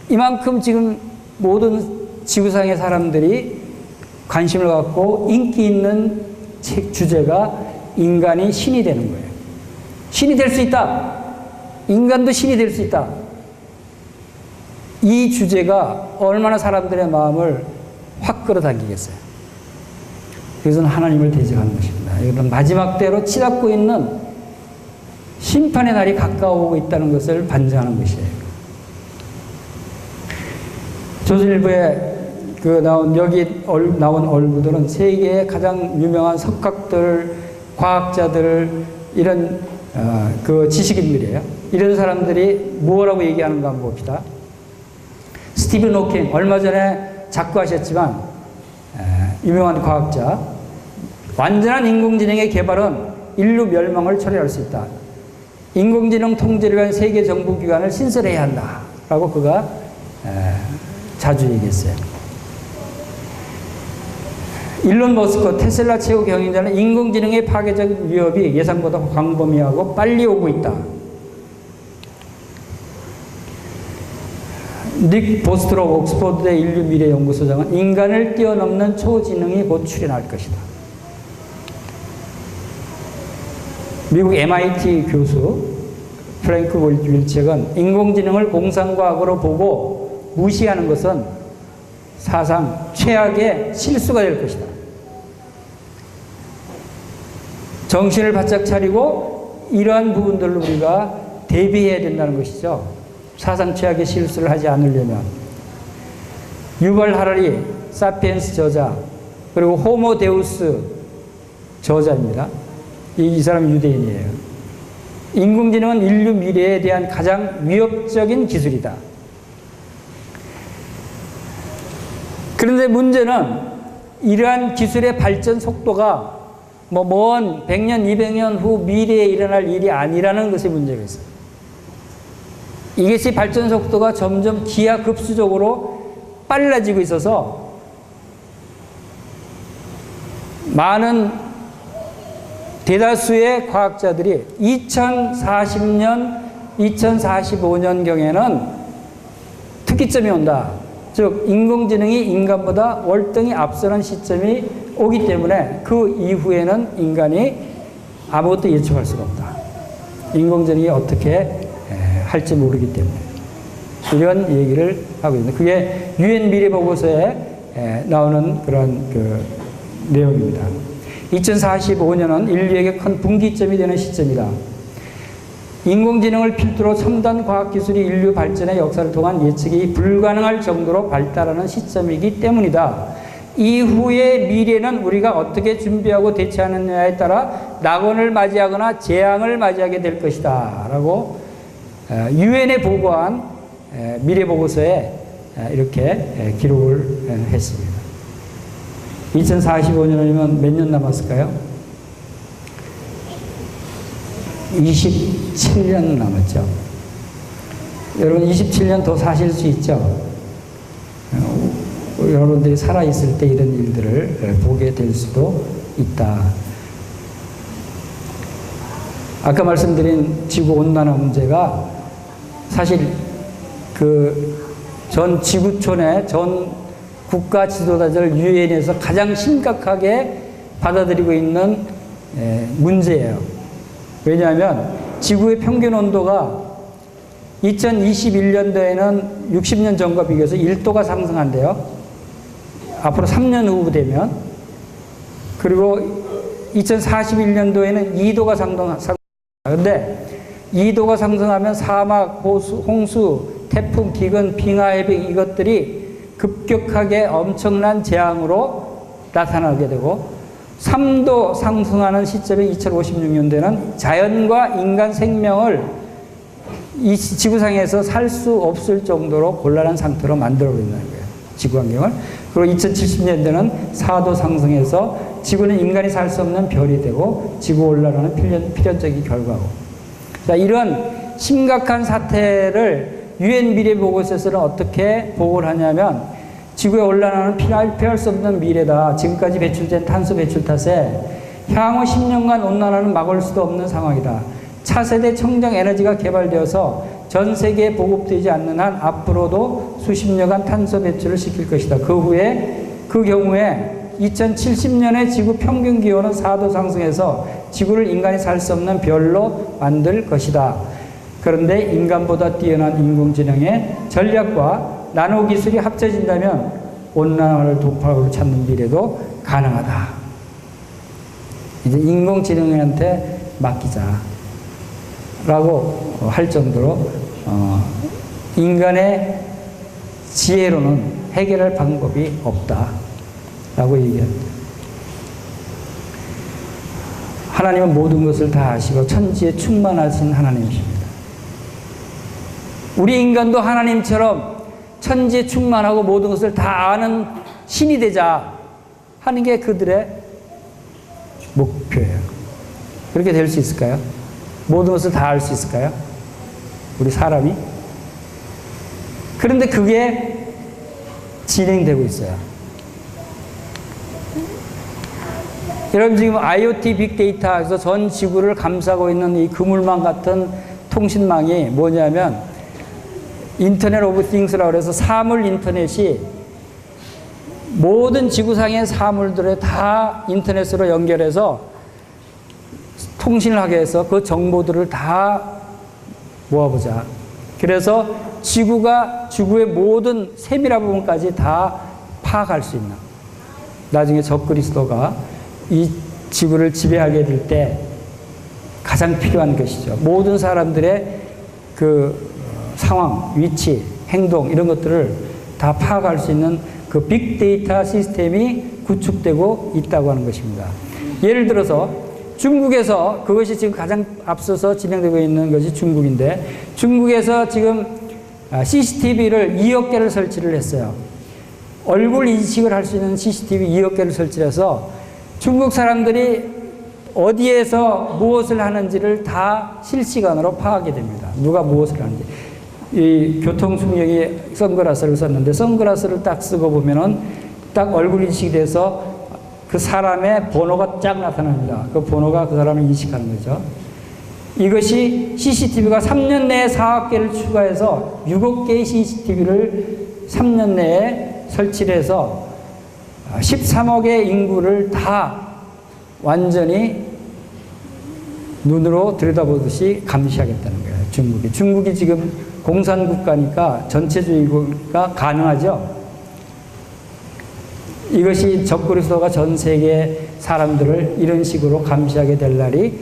이만큼 지금 모든 지구상의 사람들이 관심을 갖고 인기 있는 책 주제가 인간이 신이 되는 거예요. 신이 될 수 있다. 인간도 신이 될 수 있다. 이 주제가 얼마나 사람들의 마음을 확 끌어당기겠어요. 이것은 하나님을 대적하는 것입니다. 이것은 마지막 때로 치닫고 있는 심판의 날이 가까워오고 있다는 것을 반증하는 것이에요. 조선일보에 여기 나온 얼굴들은 세계의 가장 유명한 석학들, 과학자들, 이런 지식인들이에요. 이런 사람들이 뭐라고 얘기하는가 한번 봅시다. 스티븐 호킹, 얼마 전에 작고하셨지만 유명한 과학자, 완전한 인공지능의 개발은 인류 멸망을 초래할 수 있다. 인공지능 통제를 위한 세계 정부기관을 신설해야 한다. 라고 그가 자주 얘기했어요. 일론 머스크 테슬라 최고 경영자는 인공지능의 파괴적 위협이 예상보다 광범위하고 빨리 오고 있다. 닉 보스트록 옥스퍼드대 인류미래연구소장은 인간을 뛰어넘는 초지능이 곧 출현할 것이다. 미국 MIT 교수 프랭크 윌책은 인공지능을 공상과학으로 보고 무시하는 것은 사상 최악의 실수가 될 것이다. 정신을 바짝 차리고 이러한 부분들로 우리가 대비해야 된다는 것이죠. 사상 최악의 실수를 하지 않으려면. 유발 하라리, 사피엔스 저자, 그리고 호모 데우스 저자입니다. 이 사람이 유대인이에요. 인공지능은 인류 미래에 대한 가장 위협적인 기술이다. 그런데 문제는 이러한 기술의 발전 속도가 먼 100년, 200년 후 미래에 일어날 일이 아니라는 것이 문제가 있어요. 이것이 발전 속도가 점점 기하급수적으로 빨라지고 있어서 많은 대다수의 과학자들이 2040년, 2045년경에는 특이점이 온다. 즉 인공지능이 인간보다 월등히 앞서는 시점이 오기 때문에 그 이후에는 인간이 아무것도 예측할 수가 없다. 인공지능이 어떻게 할지 모르기 때문에 이런 얘기를 하고 있는데 그게 UN 미래보고서에 나오는 그런 내용입니다. 2045년은 인류에게 큰 분기점이 되는 시점이다. 인공지능을 필두로 첨단 과학기술이 인류 발전의 역사를 통한 예측이 불가능할 정도로 발달하는 시점이기 때문이다. 이후의 미래는 우리가 어떻게 준비하고 대처하느냐에 따라 낙원을 맞이하거나 재앙을 맞이하게 될 것이다. 라고 유엔에 보고한 미래보고서에 이렇게 기록을 했습니다. 2045년이면 몇 년 남았을까요? 27년 남았죠. 여러분 27년 더 사실 수 있죠? 여러분들이 살아있을 때 이런 일들을 보게 될 수도 있다. 아까 말씀드린 지구온난화 문제가 사실 전 지구촌의 전 국가 지도자들 유엔에서 가장 심각하게 받아들이고 있는 문제예요. 왜냐하면 지구의 평균 온도가 2021년도에는 60년 전과 비교해서 1도가 상승한대요. 앞으로 3년 후 되면. 그리고 2041년도에는 2도가 상승합니다. 그런데 2도가 상승하면 사막, 홍수, 태풍, 기근, 빙하해빙 이것들이 급격하게 엄청난 재앙으로 나타나게 되고 3도 상승하는 시점에 2056년도에는 자연과 인간 생명을 이 지구상에서 살 수 없을 정도로 곤란한 상태로 만들어버린다는 거예요. 지구 환경을. 그리고 2070년대는 4도 상승해서 지구는 인간이 살 수 없는 별이 되고 지구 온난화는 필연적인 결과고. 자, 이런 심각한 사태를 유엔 미래 보고서에서는 어떻게 보고를 하냐면 지구의 온난화는 피할 수 없는 미래다. 지금까지 배출된 탄소 배출 탓에 향후 10년간 온난화는 막을 수도 없는 상황이다. 차세대 청정 에너지가 개발되어서 전 세계에 보급되지 않는 한 앞으로도 수십 년간 탄소 배출을 시킬 것이다. 그 경우에 2070년에 지구 평균 기온은 4도 상승해서 지구를 인간이 살 수 없는 별로 만들 것이다. 그런데 인간보다 뛰어난 인공지능의 전략과 나노 기술이 합쳐진다면 온난화를 돌파구를 찾는 미래도 가능하다. 이제 인공지능한테 맡기자 라고 할 정도로 인간의 지혜로는 해결할 방법이 없다 라고 얘기합니다. 하나님은 모든 것을 다 아시고 천지에 충만하신 하나님이십니다. 우리 인간도 하나님처럼 천지에 충만하고 모든 것을 다 아는 신이 되자 하는 게 그들의 목표예요. 그렇게 될 수 있을까요? 모든 것을 다 알 수 있을까요? 우리 사람이? 그런데 그게 진행되고 있어요. 여러분 지금 IoT 빅데이터에서 전 지구를 감싸고 있는 이 그물망 같은 통신망이 뭐냐면 인터넷 오브 띵스라고 해서 사물 인터넷이 모든 지구상의 사물들을 다 인터넷으로 연결해서 통신을 하게 해서 그 정보들을 다 모아보자. 그래서 지구의 모든 세밀한 부분까지 다 파악할 수 있는, 나중에 적그리스도가 이 지구를 지배하게 될 때 가장 필요한 것이죠. 모든 사람들의 그 상황, 위치, 행동 이런 것들을 다 파악할 수 있는 그 빅데이터 시스템이 구축되고 있다고 하는 것입니다. 예를 들어서 중국에서 그것이 지금 가장 앞서서 진행되고 있는 것이 중국인데, 중국에서 지금 CCTV를 2억 개를 설치를 했어요. 얼굴 인식을 할 수 있는 CCTV 2억 개를 설치해서 중국 사람들이 어디에서 무엇을 하는지를 다 실시간으로 파악이 됩니다. 누가 무엇을 하는지. 이 교통숙력이 선글라스를 썼는데 선글라스를 딱 쓰고 보면은 딱 얼굴 인식이 돼서 그 사람의 번호가 쫙 나타납니다. 그 번호가 그 사람을 인식하는 거죠. 이것이 CCTV가 3년 내에 4억 개를 추가해서 6억 개의 CCTV를 3년 내에 설치를 해서 13억의 인구를 다 완전히 눈으로 들여다보듯이 감시하겠다는 거예요. 중국이 지금 공산국가니까 전체주의가 가능하죠. 이것이 적그리스도가 전 세계 사람들을 이런 식으로 감시하게 될 날이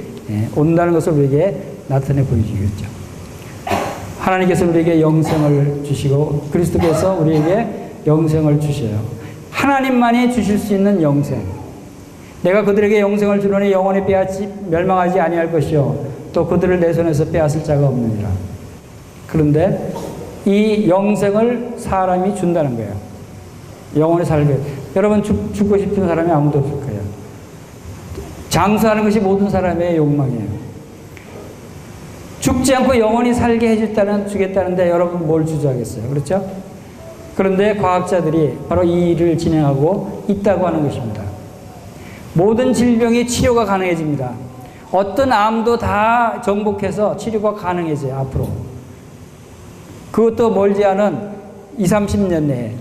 온다는 것을 우리에게 나타내 보여주겠죠. 하나님께서 우리에게 영생을 주시고 그리스도께서 우리에게 영생을 주셔요. 하나님만이 주실 수 있는 영생. 내가 그들에게 영생을 주노니 영원히 멸망하지 아니할 것이요 또 그들을 내 손에서 빼앗을 자가 없느니라. 그런데 이 영생을 사람이 준다는 거예요. 영원히 살게. 여러분 죽고 싶은 사람이 아무도 없을 거예요. 장수하는 것이 모든 사람의 욕망이에요. 죽지 않고 영원히 살게 주겠다는데 여러분 뭘 주저하겠어요? 그렇죠? 그런데 과학자들이 바로 이 일을 진행하고 있다고 하는 것입니다. 모든 질병이 치료가 가능해집니다. 어떤 암도 다 정복해서 치료가 가능해져요, 앞으로. 그것도 멀지 않은 20-30년 내에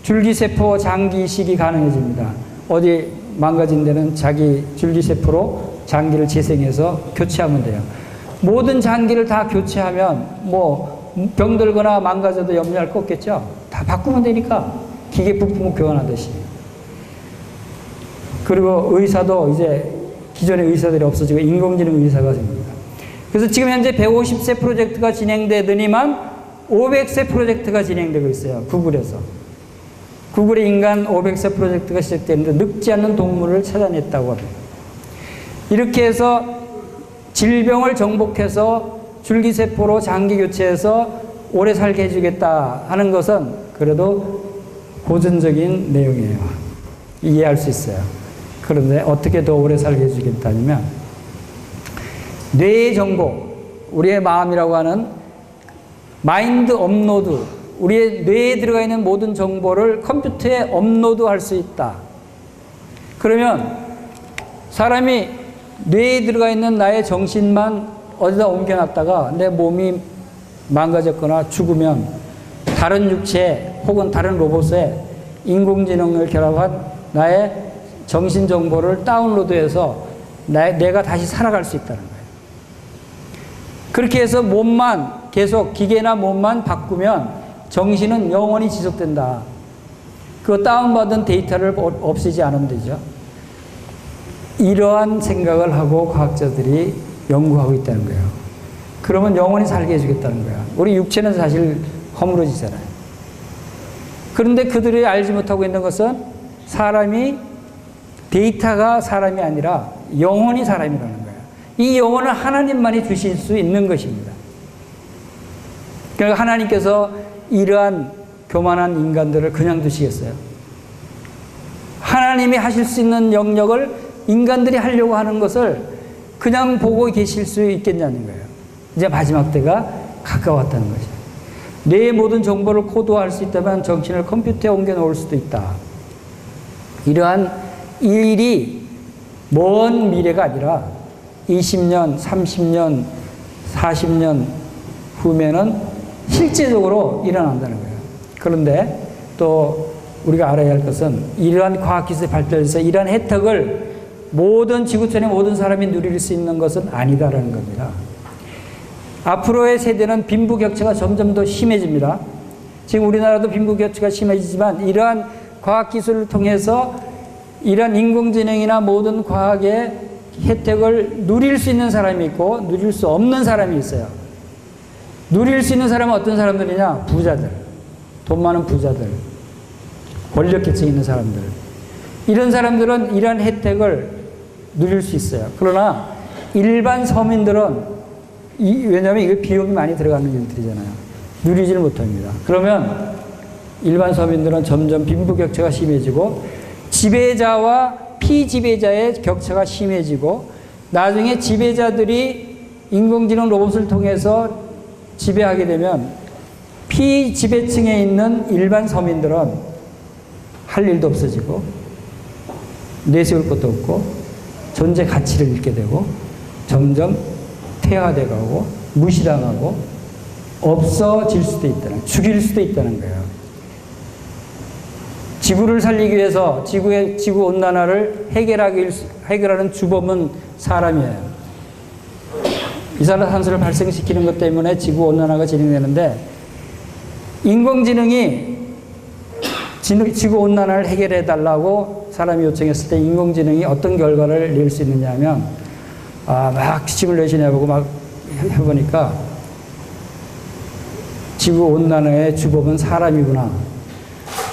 줄기세포 장기 이식이 가능해집니다. 어디 망가진 데는 자기 줄기세포로 장기를 재생해서 교체하면 돼요. 모든 장기를 다 교체하면 뭐 병들거나 망가져도 염려할 거 없겠죠? 다 바꾸면 되니까 기계 부품을 교환하듯이. 그리고 의사도 이제 기존의 의사들이 없어지고 인공지능 의사가 생깁니다. 그래서 지금 현재 150세 프로젝트가 진행되더니만 500세 프로젝트가 진행되고 있어요. 구글에서. 구글의 인간 500세 프로젝트가 시작되는데 늙지 않는 동물을 찾아냈다고 합니다. 이렇게 해서 질병을 정복해서 줄기세포로 장기 교체해서 오래 살게 해주겠다 하는 것은 그래도 고전적인 내용이에요. 이해할 수 있어요. 그런데 어떻게 더 오래 살게 해주겠다면 뇌의 정보, 우리의 마음이라고 하는 마인드 업로드, 우리의 뇌에 들어가 있는 모든 정보를 컴퓨터에 업로드할 수 있다. 그러면 사람이 뇌에 들어가 있는 나의 정신만 어디다 옮겨놨다가 내 몸이 망가졌거나 죽으면 다른 육체 혹은 다른 로봇에 인공지능을 결합한 나의 정신 정보를 다운로드해서 내가 다시 살아갈 수 있다는 거예요. 그렇게 해서 몸만 계속 기계나 몸만 바꾸면 정신은 영원히 지속된다. 그 다운받은 데이터를 없애지 않으면 되죠. 이러한 생각을 하고 과학자들이 연구하고 있다는 거예요. 그러면 영원히 살게 해주겠다는 거야. 우리 육체는 사실 허물어지잖아요. 그런데 그들이 알지 못하고 있는 것은 데이터가 사람이 아니라 영혼이 사람이라는 거예요. 이 영혼을 하나님만이 주실 수 있는 것입니다. 그러니까 하나님께서 이러한 교만한 인간들을 그냥 두시겠어요? 하나님이 하실 수 있는 영역을 인간들이 하려고 하는 것을 그냥 보고 계실 수 있겠냐는 거예요. 이제 마지막 때가 가까웠다는 거죠. 뇌의 모든 정보를 코드화할 수 있다면 정신을 컴퓨터에 옮겨 놓을 수도 있다. 이러한 일이 먼 미래가 아니라 20년, 30년, 40년 후면은 실제적으로 일어난다는 거예요. 그런데 또 우리가 알아야 할 것은 이러한 과학기술의 발달에서 이러한 혜택을 모든 지구촌의 모든 사람이 누릴 수 있는 것은 아니다라는 겁니다. 앞으로의 세대는 빈부격차가 점점 더 심해집니다. 지금 우리나라도 빈부격차가 심해지지만 이러한 과학기술을 통해서 이러한 인공지능이나 모든 과학의 혜택을 누릴 수 있는 사람이 있고 누릴 수 없는 사람이 있어요. 누릴 수 있는 사람은 어떤 사람들이냐? 부자들, 돈 많은 부자들, 권력계층 있는 사람들. 이런 사람들은 이러한 혜택을 누릴 수 있어요. 그러나 일반 서민들은 왜냐하면 이게 비용이 많이 들어가는 일들이잖아요. 누리지를 못합니다. 그러면 일반 서민들은 점점 빈부격차가 심해지고 지배자와 피지배자의 격차가 심해지고 나중에 지배자들이 인공지능 로봇을 통해서 지배하게 되면 피지배층에 있는 일반 서민들은 할 일도 없어지고 내세울 것도 없고 존재 가치를 잃게 되고 점점 퇴화돼 가고 무시당하고 없어질 수도 있다는, 죽일 수도 있다는 거예요. 지구를 살리기 위해서 지구 온난화를 해결하는 주범은 사람이에요. 이산화탄소를 발생시키는 것 때문에 지구 온난화가 진행되는데 인공지능이 지구 온난화를 해결해 달라고 사람이 요청했을 때 인공지능이 어떤 결과를 낼 수 있느냐 하면 막 시뮬레이션 해보고 막 해보니까 지구 온난화의 주범은 사람이구나.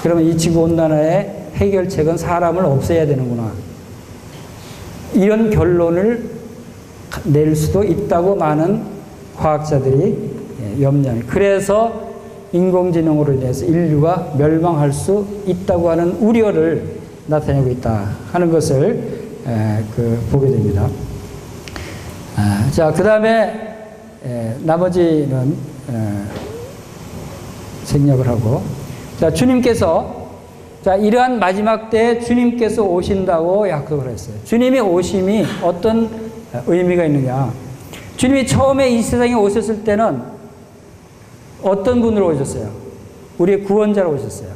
그러면 이 지구 온난화의 해결책은 사람을 없애야 되는구나. 이런 결론을 낼 수도 있다고 많은 과학자들이 염려합니다. 그래서 인공지능으로 인해서 인류가 멸망할 수 있다고 하는 우려를 나타내고 있다 하는 것을 보게 됩니다. 자, 그 다음에 나머지는 생략을 하고, 자, 주님께서 이러한 마지막 때에 주님께서 오신다고 약속을 했어요. 주님의 오심이 어떤 의미가 있느냐? 주님이 처음에 이 세상에 오셨을 때는 어떤 분으로 오셨어요? 우리의 구원자로 오셨어요.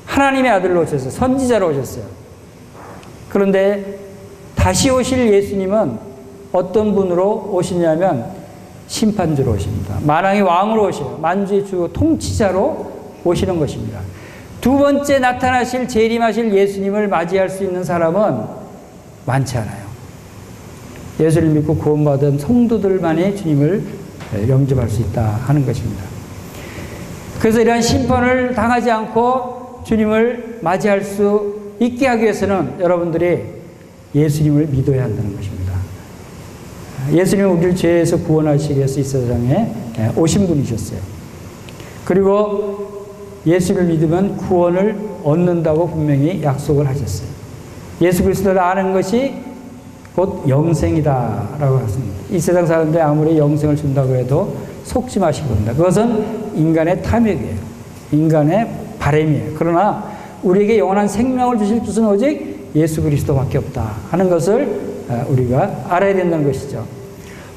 하나님의 아들로 오셨어요. 선지자로 오셨어요. 그런데 다시 오실 예수님은 어떤 분으로 오시냐면 심판주로 오십니다. 만왕의 왕으로 오셔요. 만주의 주 통치자로 오시는 것입니다. 두 번째 나타나실 재림하실 예수님을 맞이할 수 있는 사람은 많지 않아요. 예수를 믿고 구원받은 성도들만이 주님을 영접할 수 있다 하는 것입니다. 그래서 이러한 심판을 당하지 않고 주님을 맞이할 수 있게 하기 위해서는 여러분들이 예수님을 믿어야 한다는 것입니다. 예수님은 우리를 죄에서 구원하시기 위해서 이 세상에 오신 분이셨어요. 그리고 예수를 믿으면 구원을 얻는다고 분명히 약속을 하셨어요. 예수 그리스도를 아는 것이 곧 영생이다라고 했습니다. 이 세상 사람들이 아무리 영생을 준다고 해도 속지 마시기 바랍니다. 그것은 인간의 탐욕이에요. 인간의 바람이에요. 그러나 우리에게 영원한 생명을 주실 주는 오직 예수 그리스도밖에 없다 하는 것을 우리가 알아야 된다는 것이죠.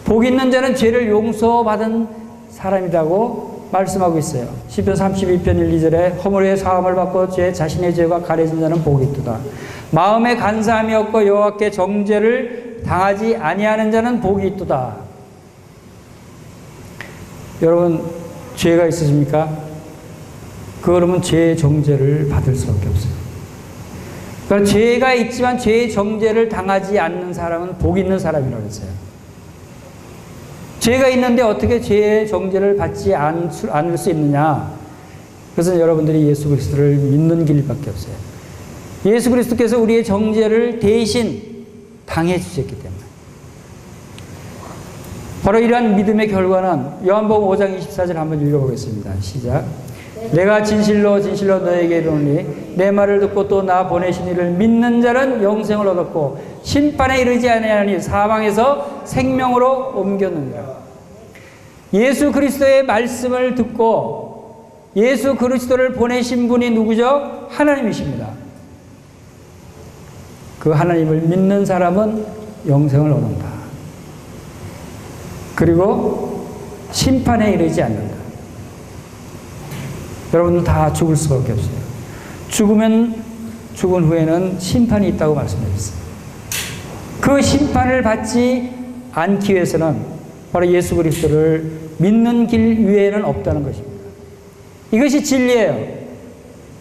복 있는 자는 죄를 용서받은 사람이라고 말씀하고 있어요. 시편 32편 1, 2절에 허물의 사함을 받고 자신의 죄가 가려진 자는 복이 있도다. 마음에 간사함이 없고 여호와께 정죄를 당하지 아니하는 자는 복이 있도다. 여러분 죄가 있으십니까? 그러면 죄의 정죄를 받을 수밖에 없어요. 그러니까 죄가 있지만 죄의 정죄를 당하지 않는 사람은 복 있는 사람이라고 했어요. 죄가 있는데 어떻게 죄의 정죄를 받지 않을 수 있느냐? 그것은 여러분들이 예수 그리스도를 믿는 길밖에 없어요. 예수 그리스도께서 우리의 정죄를 대신 당해 주셨기 때문에. 바로 이러한 믿음의 결과는 요한복음 5장 24절 한번 읽어보겠습니다. 시작. 내가 진실로 진실로 너에게 이르노니 내 말을 듣고 또 나 보내신 이를 믿는 자는 영생을 얻었고 심판에 이르지 아니하니 사망에서 생명으로 옮겼느니라. 예수 그리스도의 말씀을 듣고 예수 그리스도를 보내신 분이 누구죠? 하나님이십니다. 그 하나님을 믿는 사람은 영생을 얻는다. 그리고 심판에 이르지 않는다. 여러분들 다 죽을 수밖에 없어요. 죽은 후에는 심판이 있다고 말씀드렸어요. 그 심판을 받지 않기 위해서는 바로 예수 그리스도를 믿는 길 외에는 없다는 것입니다. 이것이 진리예요.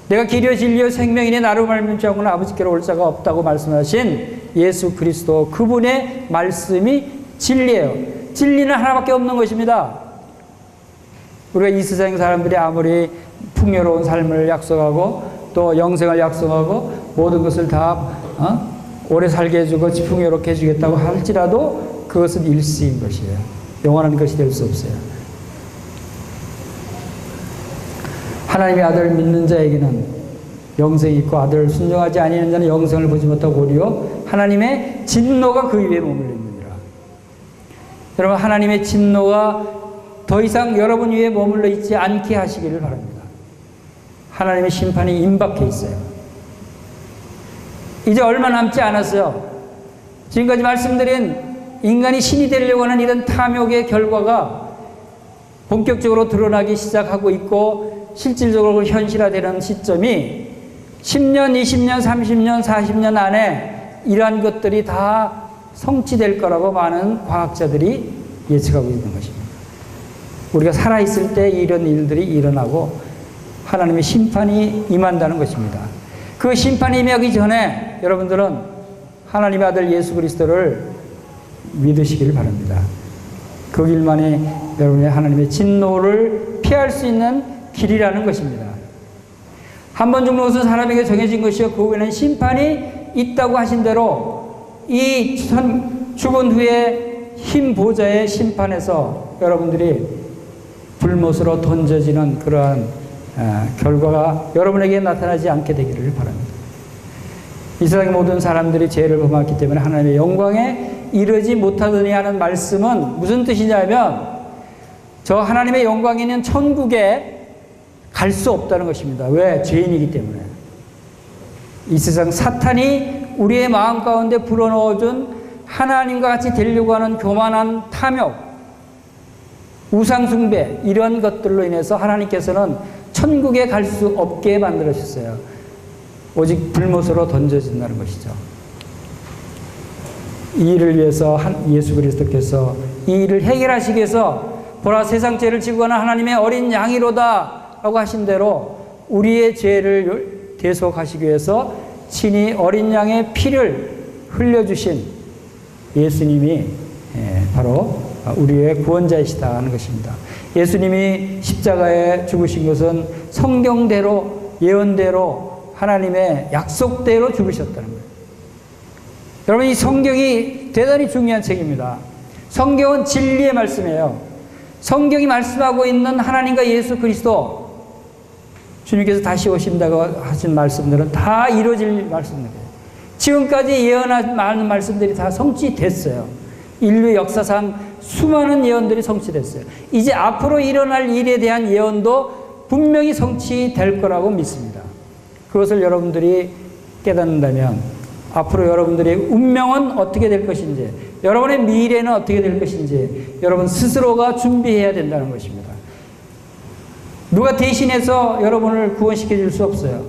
내가 길이요 진리요 생명이니 나로 말미암지 않고는 아버지께로 올 자가 없다고 말씀하신 예수 그리스도 그분의 말씀이 진리예요. 진리는 하나밖에 없는 것입니다. 우리가 이 세상 사람들이 아무리 풍요로운 삶을 약속하고 또 영생을 약속하고 모든 것을 다 오래 살게 해주고 풍요롭게 해주겠다고 할지라도 그것은 일시인 것이에요. 영원한 것이 될 수 없어요. 하나님의 아들을 믿는 자에게는 영생이 있고 아들을 순종하지 아니하는 자는 영생을 보지 못하고 오히려 하나님의 진노가 그 위에 머물러 있느니라. 여러분 하나님의 진노가 더 이상 여러분 위에 머물러 있지 않게 하시기를 바랍니다. 하나님의 심판이 임박해 있어요. 이제 얼마 남지 않았어요. 지금까지 말씀드린 인간이 신이 되려고 하는 이런 탐욕의 결과가 본격적으로 드러나기 시작하고 있고 실질적으로 현실화되는 시점이 10년, 20년, 30년, 40년 안에 이러한 것들이 다 성취될 거라고 많은 과학자들이 예측하고 있는 것입니다. 우리가 살아있을 때 이런 일들이 일어나고 하나님의 심판이 임한다는 것입니다. 그 심판이 임하기 전에 여러분들은 하나님의 아들 예수 그리스도를 믿으시기를 바랍니다. 그 길만이 여러분의 하나님의 진노를 피할 수 있는 길이라는 것입니다. 한 번 죽는 것은 사람에게 정해진 것이요 그 후에는 심판이 있다고 하신 대로 이 죽은 후에 흰 보좌의 심판에서 여러분들이 불못으로 던져지는 그러한 결과가 여러분에게 나타나지 않게 되기를 바랍니다. 이 세상의 모든 사람들이 죄를 범했기 때문에 하나님의 영광에 이르지 못하더니 하는 말씀은 무슨 뜻이냐면 저 하나님의 영광이 있는 천국에 갈 수 없다는 것입니다. 왜? 죄인이기 때문에. 이 세상 사탄이 우리의 마음 가운데 불어넣어준 하나님과 같이 되려고 하는 교만한 탐욕, 우상숭배 이런 것들로 인해서 하나님께서는 천국에 갈 수 없게 만들어주셨어요. 오직 불못으로 던져진다는 것이죠. 이 일을 위해서 예수 그리스도께서 이 일을 해결하시기 위해서 보라 세상 죄를 지고 가는 하나님의 어린 양이로다 라고 하신 대로 우리의 죄를 대속하시기 위해서 친히 어린 양의 피를 흘려주신 예수님이 바로 우리의 구원자이시다 하는 것입니다. 예수님이 십자가에 죽으신 것은 성경대로 예언대로 하나님의 약속대로 죽으셨다는 거예요. 여러분 이 성경이 대단히 중요한 책입니다. 성경은 진리의 말씀이에요. 성경이 말씀하고 있는 하나님과 예수 그리스도 주님께서 다시 오신다고 하신 말씀들은 다 이루어질 말씀들이에요. 지금까지 예언한 많은 말씀들이 다 성취됐어요. 인류 역사상 수많은 예언들이 성취됐어요. 이제 앞으로 일어날 일에 대한 예언도 분명히 성취될 거라고 믿습니다. 그것을 여러분들이 깨닫는다면 앞으로 여러분들의 운명은 어떻게 될 것인지, 여러분의 미래는 어떻게 될 것인지 여러분 스스로가 준비해야 된다는 것입니다. 누가 대신해서 여러분을 구원시켜 줄 수 없어요.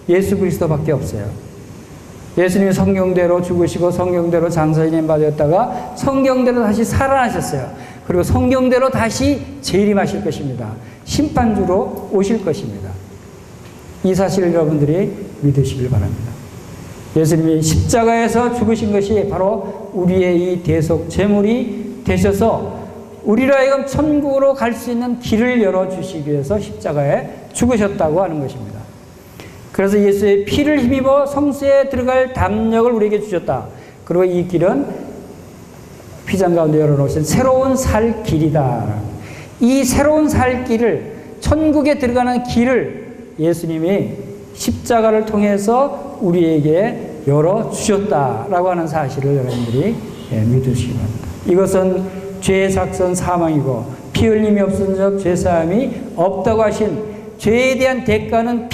예수 그리스도밖에 없어요. 예수님이 성경대로 죽으시고 성경대로 장사님 받았다가 성경대로 다시 살아나셨어요. 그리고 성경대로 다시 재림하실 것입니다. 심판주로 오실 것입니다. 이 사실을 여러분들이 믿으시길 바랍니다. 예수님이 십자가에서 죽으신 것이 바로 우리의 이 대속 제물이 되셔서 우리로 하여금 천국으로 갈 수 있는 길을 열어주시기 위해서 십자가에 죽으셨다고 하는 것입니다. 그래서 예수의 피를 힘입어 성수에 들어갈 담력을 우리에게 주셨다. 그리고 이 길은 휘장 가운데 열어놓으신 새로운 살 길이다. 이 새로운 살 길을, 천국에 들어가는 길을 예수님이 십자가를 통해서 우리에게 열어주셨다라고 하는 사실을 여러분들이 믿으시기 바랍니다. 이것은 죄의 작선 사망이고 피 흘림이 없은 적 죄사함이 없다고 하신 죄에 대한 대가는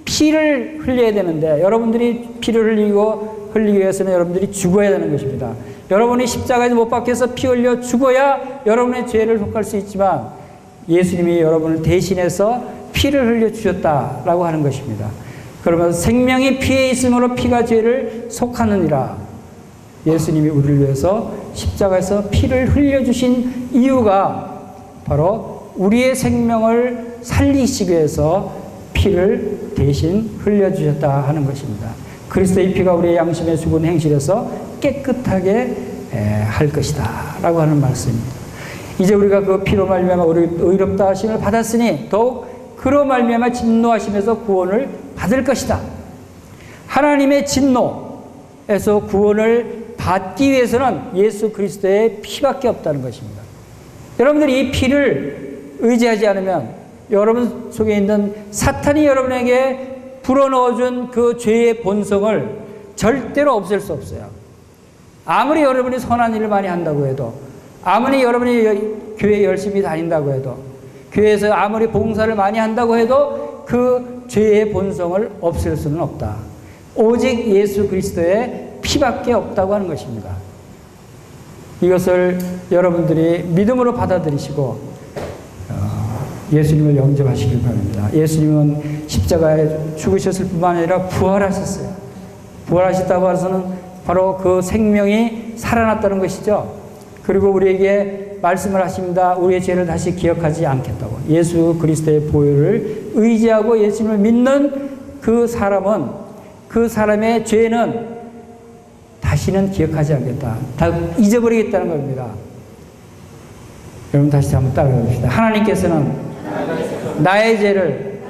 피를 흘려야 되는데 여러분들이 피를 흘리기 위해서는 여러분들이 죽어야 되는 것입니다. 여러분이 십자가에서 못 박혀서 피 흘려 죽어야 여러분의 죄를 속할 수 있지만 예수님이 여러분을 대신해서 피를 흘려 주셨다라고 하는 것입니다. 그러면 생명이 피에 있으므로 피가 죄를 속하느니라. 예수님이 우리를 위해서 십자가에서 피를 흘려주신 이유가 바로 우리의 생명을 살리시기 위해서 피를 대신 흘려주셨다 하는 것입니다. 그리스도의 피가 우리의 양심의 죽은 행실에서 깨끗하게 할 것이다 라고 하는 말씀입니다. 이제 우리가 그 피로 말미암아 의롭다 하심을 받았으니 더욱 그로 말미암아 진노하심에서 구원을 받을 것이다. 하나님의 진노에서 구원을 받기 위해서는 예수 그리스도의 피밖에 없다는 것입니다. 여러분들이 이 피를 의지하지 않으면 여러분 속에 있는 사탄이 여러분에게 불어넣어준 그 죄의 본성을 절대로 없앨 수 없어요. 아무리 여러분이 선한 일을 많이 한다고 해도, 아무리 여러분이 교회 열심히 다닌다고 해도, 교회에서 아무리 봉사를 많이 한다고 해도 그 죄의 본성을 없앨 수는 없다. 오직 예수 그리스도의 피밖에 없다고 하는 것입니다. 이것을 여러분들이 믿음으로 받아들이시고 예수님을 영접하시길 바랍니다. 예수님은 십자가에 죽으셨을 뿐만 아니라 부활하셨어요. 부활하셨다고 해서는 바로 그 생명이 살아났다는 것이죠. 그리고 우리에게 말씀을 하십니다. 우리의 죄를 다시 기억하지 않겠다고. 예수 그리스도의 보혈을 의지하고 예수님을 믿는 그 사람은, 그 사람의 죄는 다시는 기억하지 않겠다. 다 잊어버리겠다는 겁니다. 여러분 다시 한번 따라해 봅시다. 하나님께서는 나의 죄를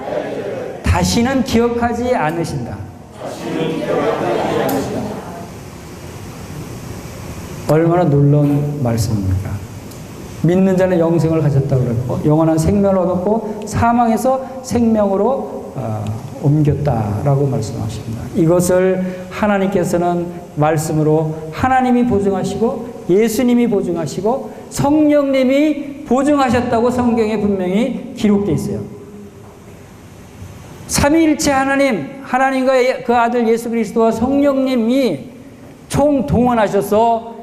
다시는 기억하지 않으신다. 얼마나 놀라운 말씀입니까? 믿는 자는 영생을 가졌다고 그랬고 영원한 생명을 얻었고 사망에서 생명으로 옮겼다라고 말씀하십니다. 이것을 하나님께서는 말씀으로 하나님이 보증하시고 예수님이 보증하시고 성령님이 보증하셨다고 성경에 분명히 기록되어 있어요. 삼위일체 하나님과 그 아들 예수 그리스도와 성령님이 총동원하셔서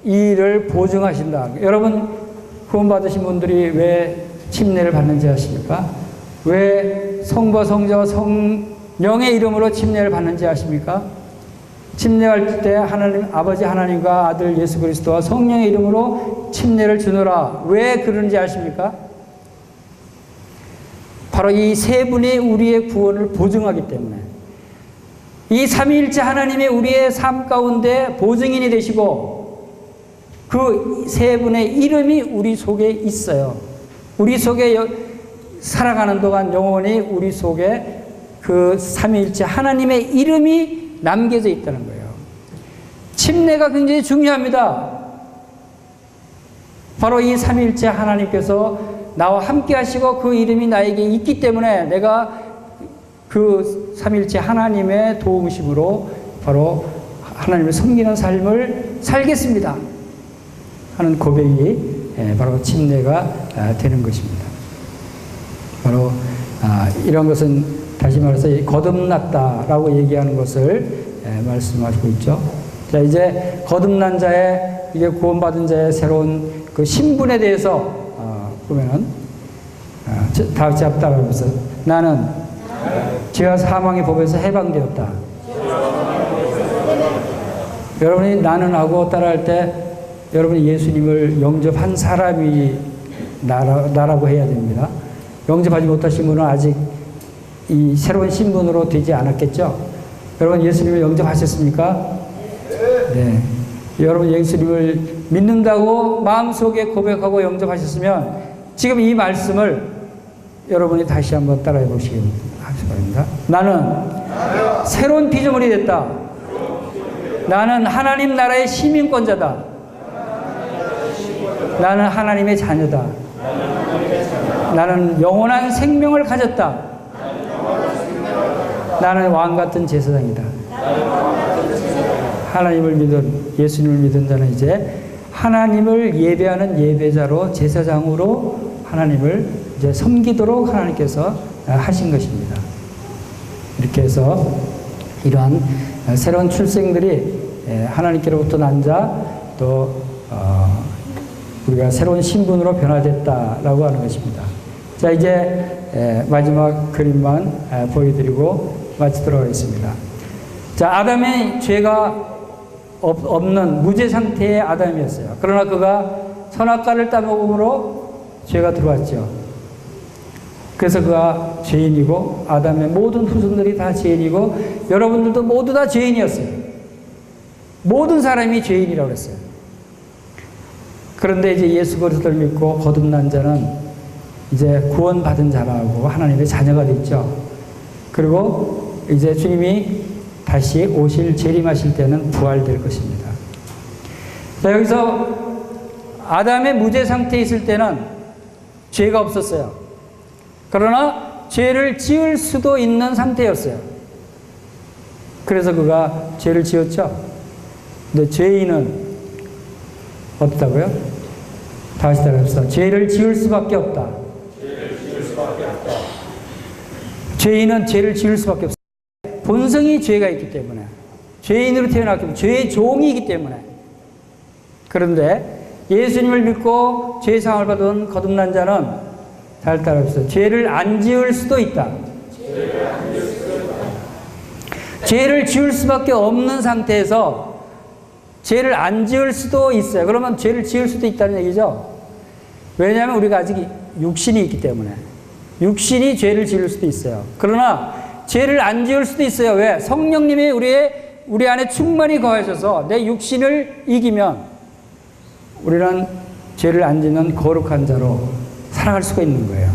이 일을 보증하신다. 여러분 구원받으신 분들이 왜 침례를 받는지 아십니까? 왜 성부와 성자와 성령의 이름으로 침례를 받는지 아십니까? 침례할 때 하나님, 아버지 하나님과 아들 예수 그리스도와 성령의 이름으로 침례를 주노라. 왜 그러는지 아십니까? 바로 이 세 분이 우리의 구원을 보증하기 때문에, 이 삼위일체 하나님의 우리의 삶 가운데 보증인이 되시고 그 세 분의 이름이 우리 속에 있어요. 우리 속에 살아가는 동안 영원히 우리 속에 그 삼위일체 하나님의 이름이 남겨져 있다는 거예요. 침례가 굉장히 중요합니다. 바로 이 삼위일체 하나님께서 나와 함께 하시고 그 이름이 나에게 있기 때문에 내가 그 삼위일체 하나님의 도우심으로 바로 하나님을 섬기는 삶을 살겠습니다 하는 고백이 바로 침례가 되는 것입니다. 바로 이런 것은 다시 말해서 거듭났다라고 얘기하는 것을 말씀하시고 있죠. 자, 이제 거듭난 자의, 이게 구원받은 자의 새로운 그 신분에 대해서 보면은 다 같이 따라하면서 나는 죄와 사망의 법에서 해방되었다. 여러분이 나는 하고 따라할 때 여러분이 예수님을 영접한 사람이 나라고 해야 됩니다. 영접하지 못하신 분은 아직 이 새로운 신분으로 되지 않았겠죠? 여러분 예수님을 영접하셨습니까? 네. 여러분 예수님을 믿는다고 마음속에 고백하고 영접하셨으면 지금 이 말씀을 여러분이 다시 한번 따라해 보시기 바랍니다. 나는 새로운 피조물이 됐다. 나는 하나님 나라의 시민권자다. 나는 하나님의 자녀다. 나는 영원한 생명을 가졌다. 나는 왕 같은 제사장이다. 하나님을 믿은, 예수님을 믿은 자는 이제 하나님을 예배하는 예배자로, 제사장으로 하나님을 이제 섬기도록 하나님께서 하신 것입니다. 이렇게 해서 이러한 새로운 출생들이 하나님께로부터 난 자, 또 우리가 새로운 신분으로 변화됐다라고 하는 것입니다. 자, 이제 마지막 그림만 보여드리고 마치도록 하겠습니다. 자, 아담의 죄가 없는 무죄 상태의 아담이었어요. 그러나 그가 선악과를 따먹음으로 죄가 들어왔죠. 그래서 그가 죄인이고 아담의 모든 후손들이 다 죄인이고 여러분들도 모두 다 죄인이었어요. 모든 사람이 죄인이라고 그랬어요. 그런데 이제 예수 그리스도를 믿고 거듭난 자는 이제 구원받은 자라고 하나님의 자녀가 됐죠. 그리고 이제 주님이 다시 오실 재림하실 때는 부활될 것입니다. 자, 여기서 아담의 무죄 상태에 있을 때는 죄가 없었어요. 그러나 죄를 지을 수도 있는 상태였어요. 그래서 그가 죄를 지었죠. 근데 죄인은 없다고요? 다시 따라합시다. 죄를 지을 수밖에 없다. 죄인은 죄를 지을 수밖에 없어요. 본성이 죄가 있기 때문에, 죄인으로 태어났기 때문에, 죄의 종이기 때문에. 그런데 예수님을 믿고 죄사함을 받은 거듭난 자는 잘 따라합시다. 죄를 안 지을 수도 있다. 죄를 지을 수밖에 없는 상태에서 죄를 안 지을 수도 있어요. 그러면 죄를 지을 수도 있다는 얘기죠. 왜냐하면 우리가 아직 육신이 있기 때문에. 육신이 죄를 지을 수도 있어요. 그러나 죄를 안 지을 수도 있어요. 왜? 성령님이 우리 안에 충만히 거하셔서 내 육신을 이기면 우리는 죄를 안 짓는 거룩한 자로 살아갈 수가 있는 거예요.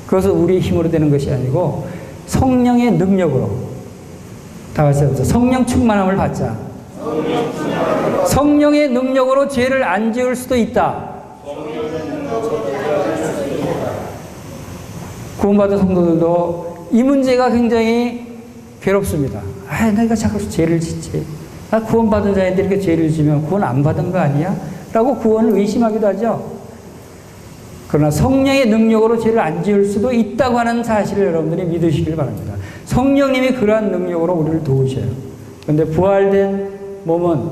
그것은 우리의 힘으로 되는 것이 아니고 성령의 능력으로. 다 같이 해보세요. 성령 충만함을 받자. 성령의 능력으로 죄를 안 지을 수도 있다. 구원받은 성도들도 이 문제가 굉장히 괴롭습니다. 내가 자꾸 죄를 짓지. 구원받은 자인데 이렇게 죄를 지면 구원 안 받은 거 아니야? 라고 구원을 의심하기도 하죠. 그러나 성령의 능력으로 죄를 안 지을 수도 있다고 하는 사실을 여러분들이 믿으시길 바랍니다. 성령님이 그러한 능력으로 우리를 도우셔요. 그런데 부활된 몸은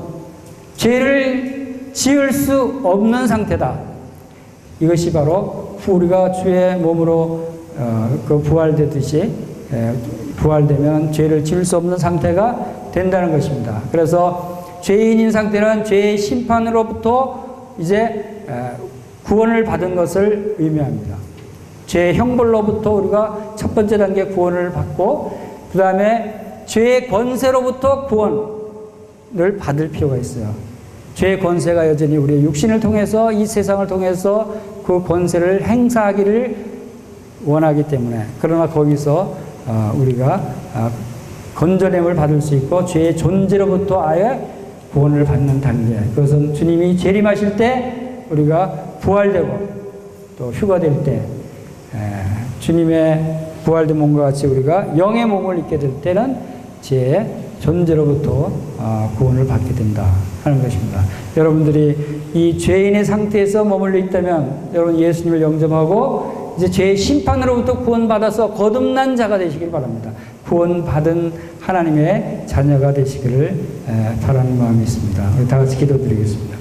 죄를 지을 수 없는 상태다. 이것이 바로 우리가 주의 몸으로 그 부활되듯이 부활되면 죄를 지을 수 없는 상태가 된다는 것입니다. 그래서 죄인인 상태는 죄의 심판으로부터 이제 구원을 받은 것을 의미합니다. 죄의 형벌로부터 우리가 첫 번째 단계 구원을 받고 그 다음에 죄의 권세로부터 구원을 받을 필요가 있어요. 죄의 권세가 여전히 우리의 육신을 통해서 이 세상을 통해서 그 권세를 행사하기를 원하기 때문에 그러나 거기서 우리가 건져냄을 받을 수 있고 죄의 존재로부터 아예 구원을 받는 단계. 그것은 주님이 재림하실 때 우리가 부활되고 또 휴가될 때 주님의 부활된 몸과 같이 우리가 영의 몸을 입게 될 때는 죄의 존재로부터 구원을 받게 된다 하는 것입니다. 여러분들이 이 죄인의 상태에서 머물러 있다면 여러분 예수님을 영접하고 이제 죄의 심판으로부터 구원받아서 거듭난 자가 되시길 바랍니다. 구원받은 하나님의 자녀가 되시기를 바라는 마음이 있습니다. 우리 다 같이 기도드리겠습니다.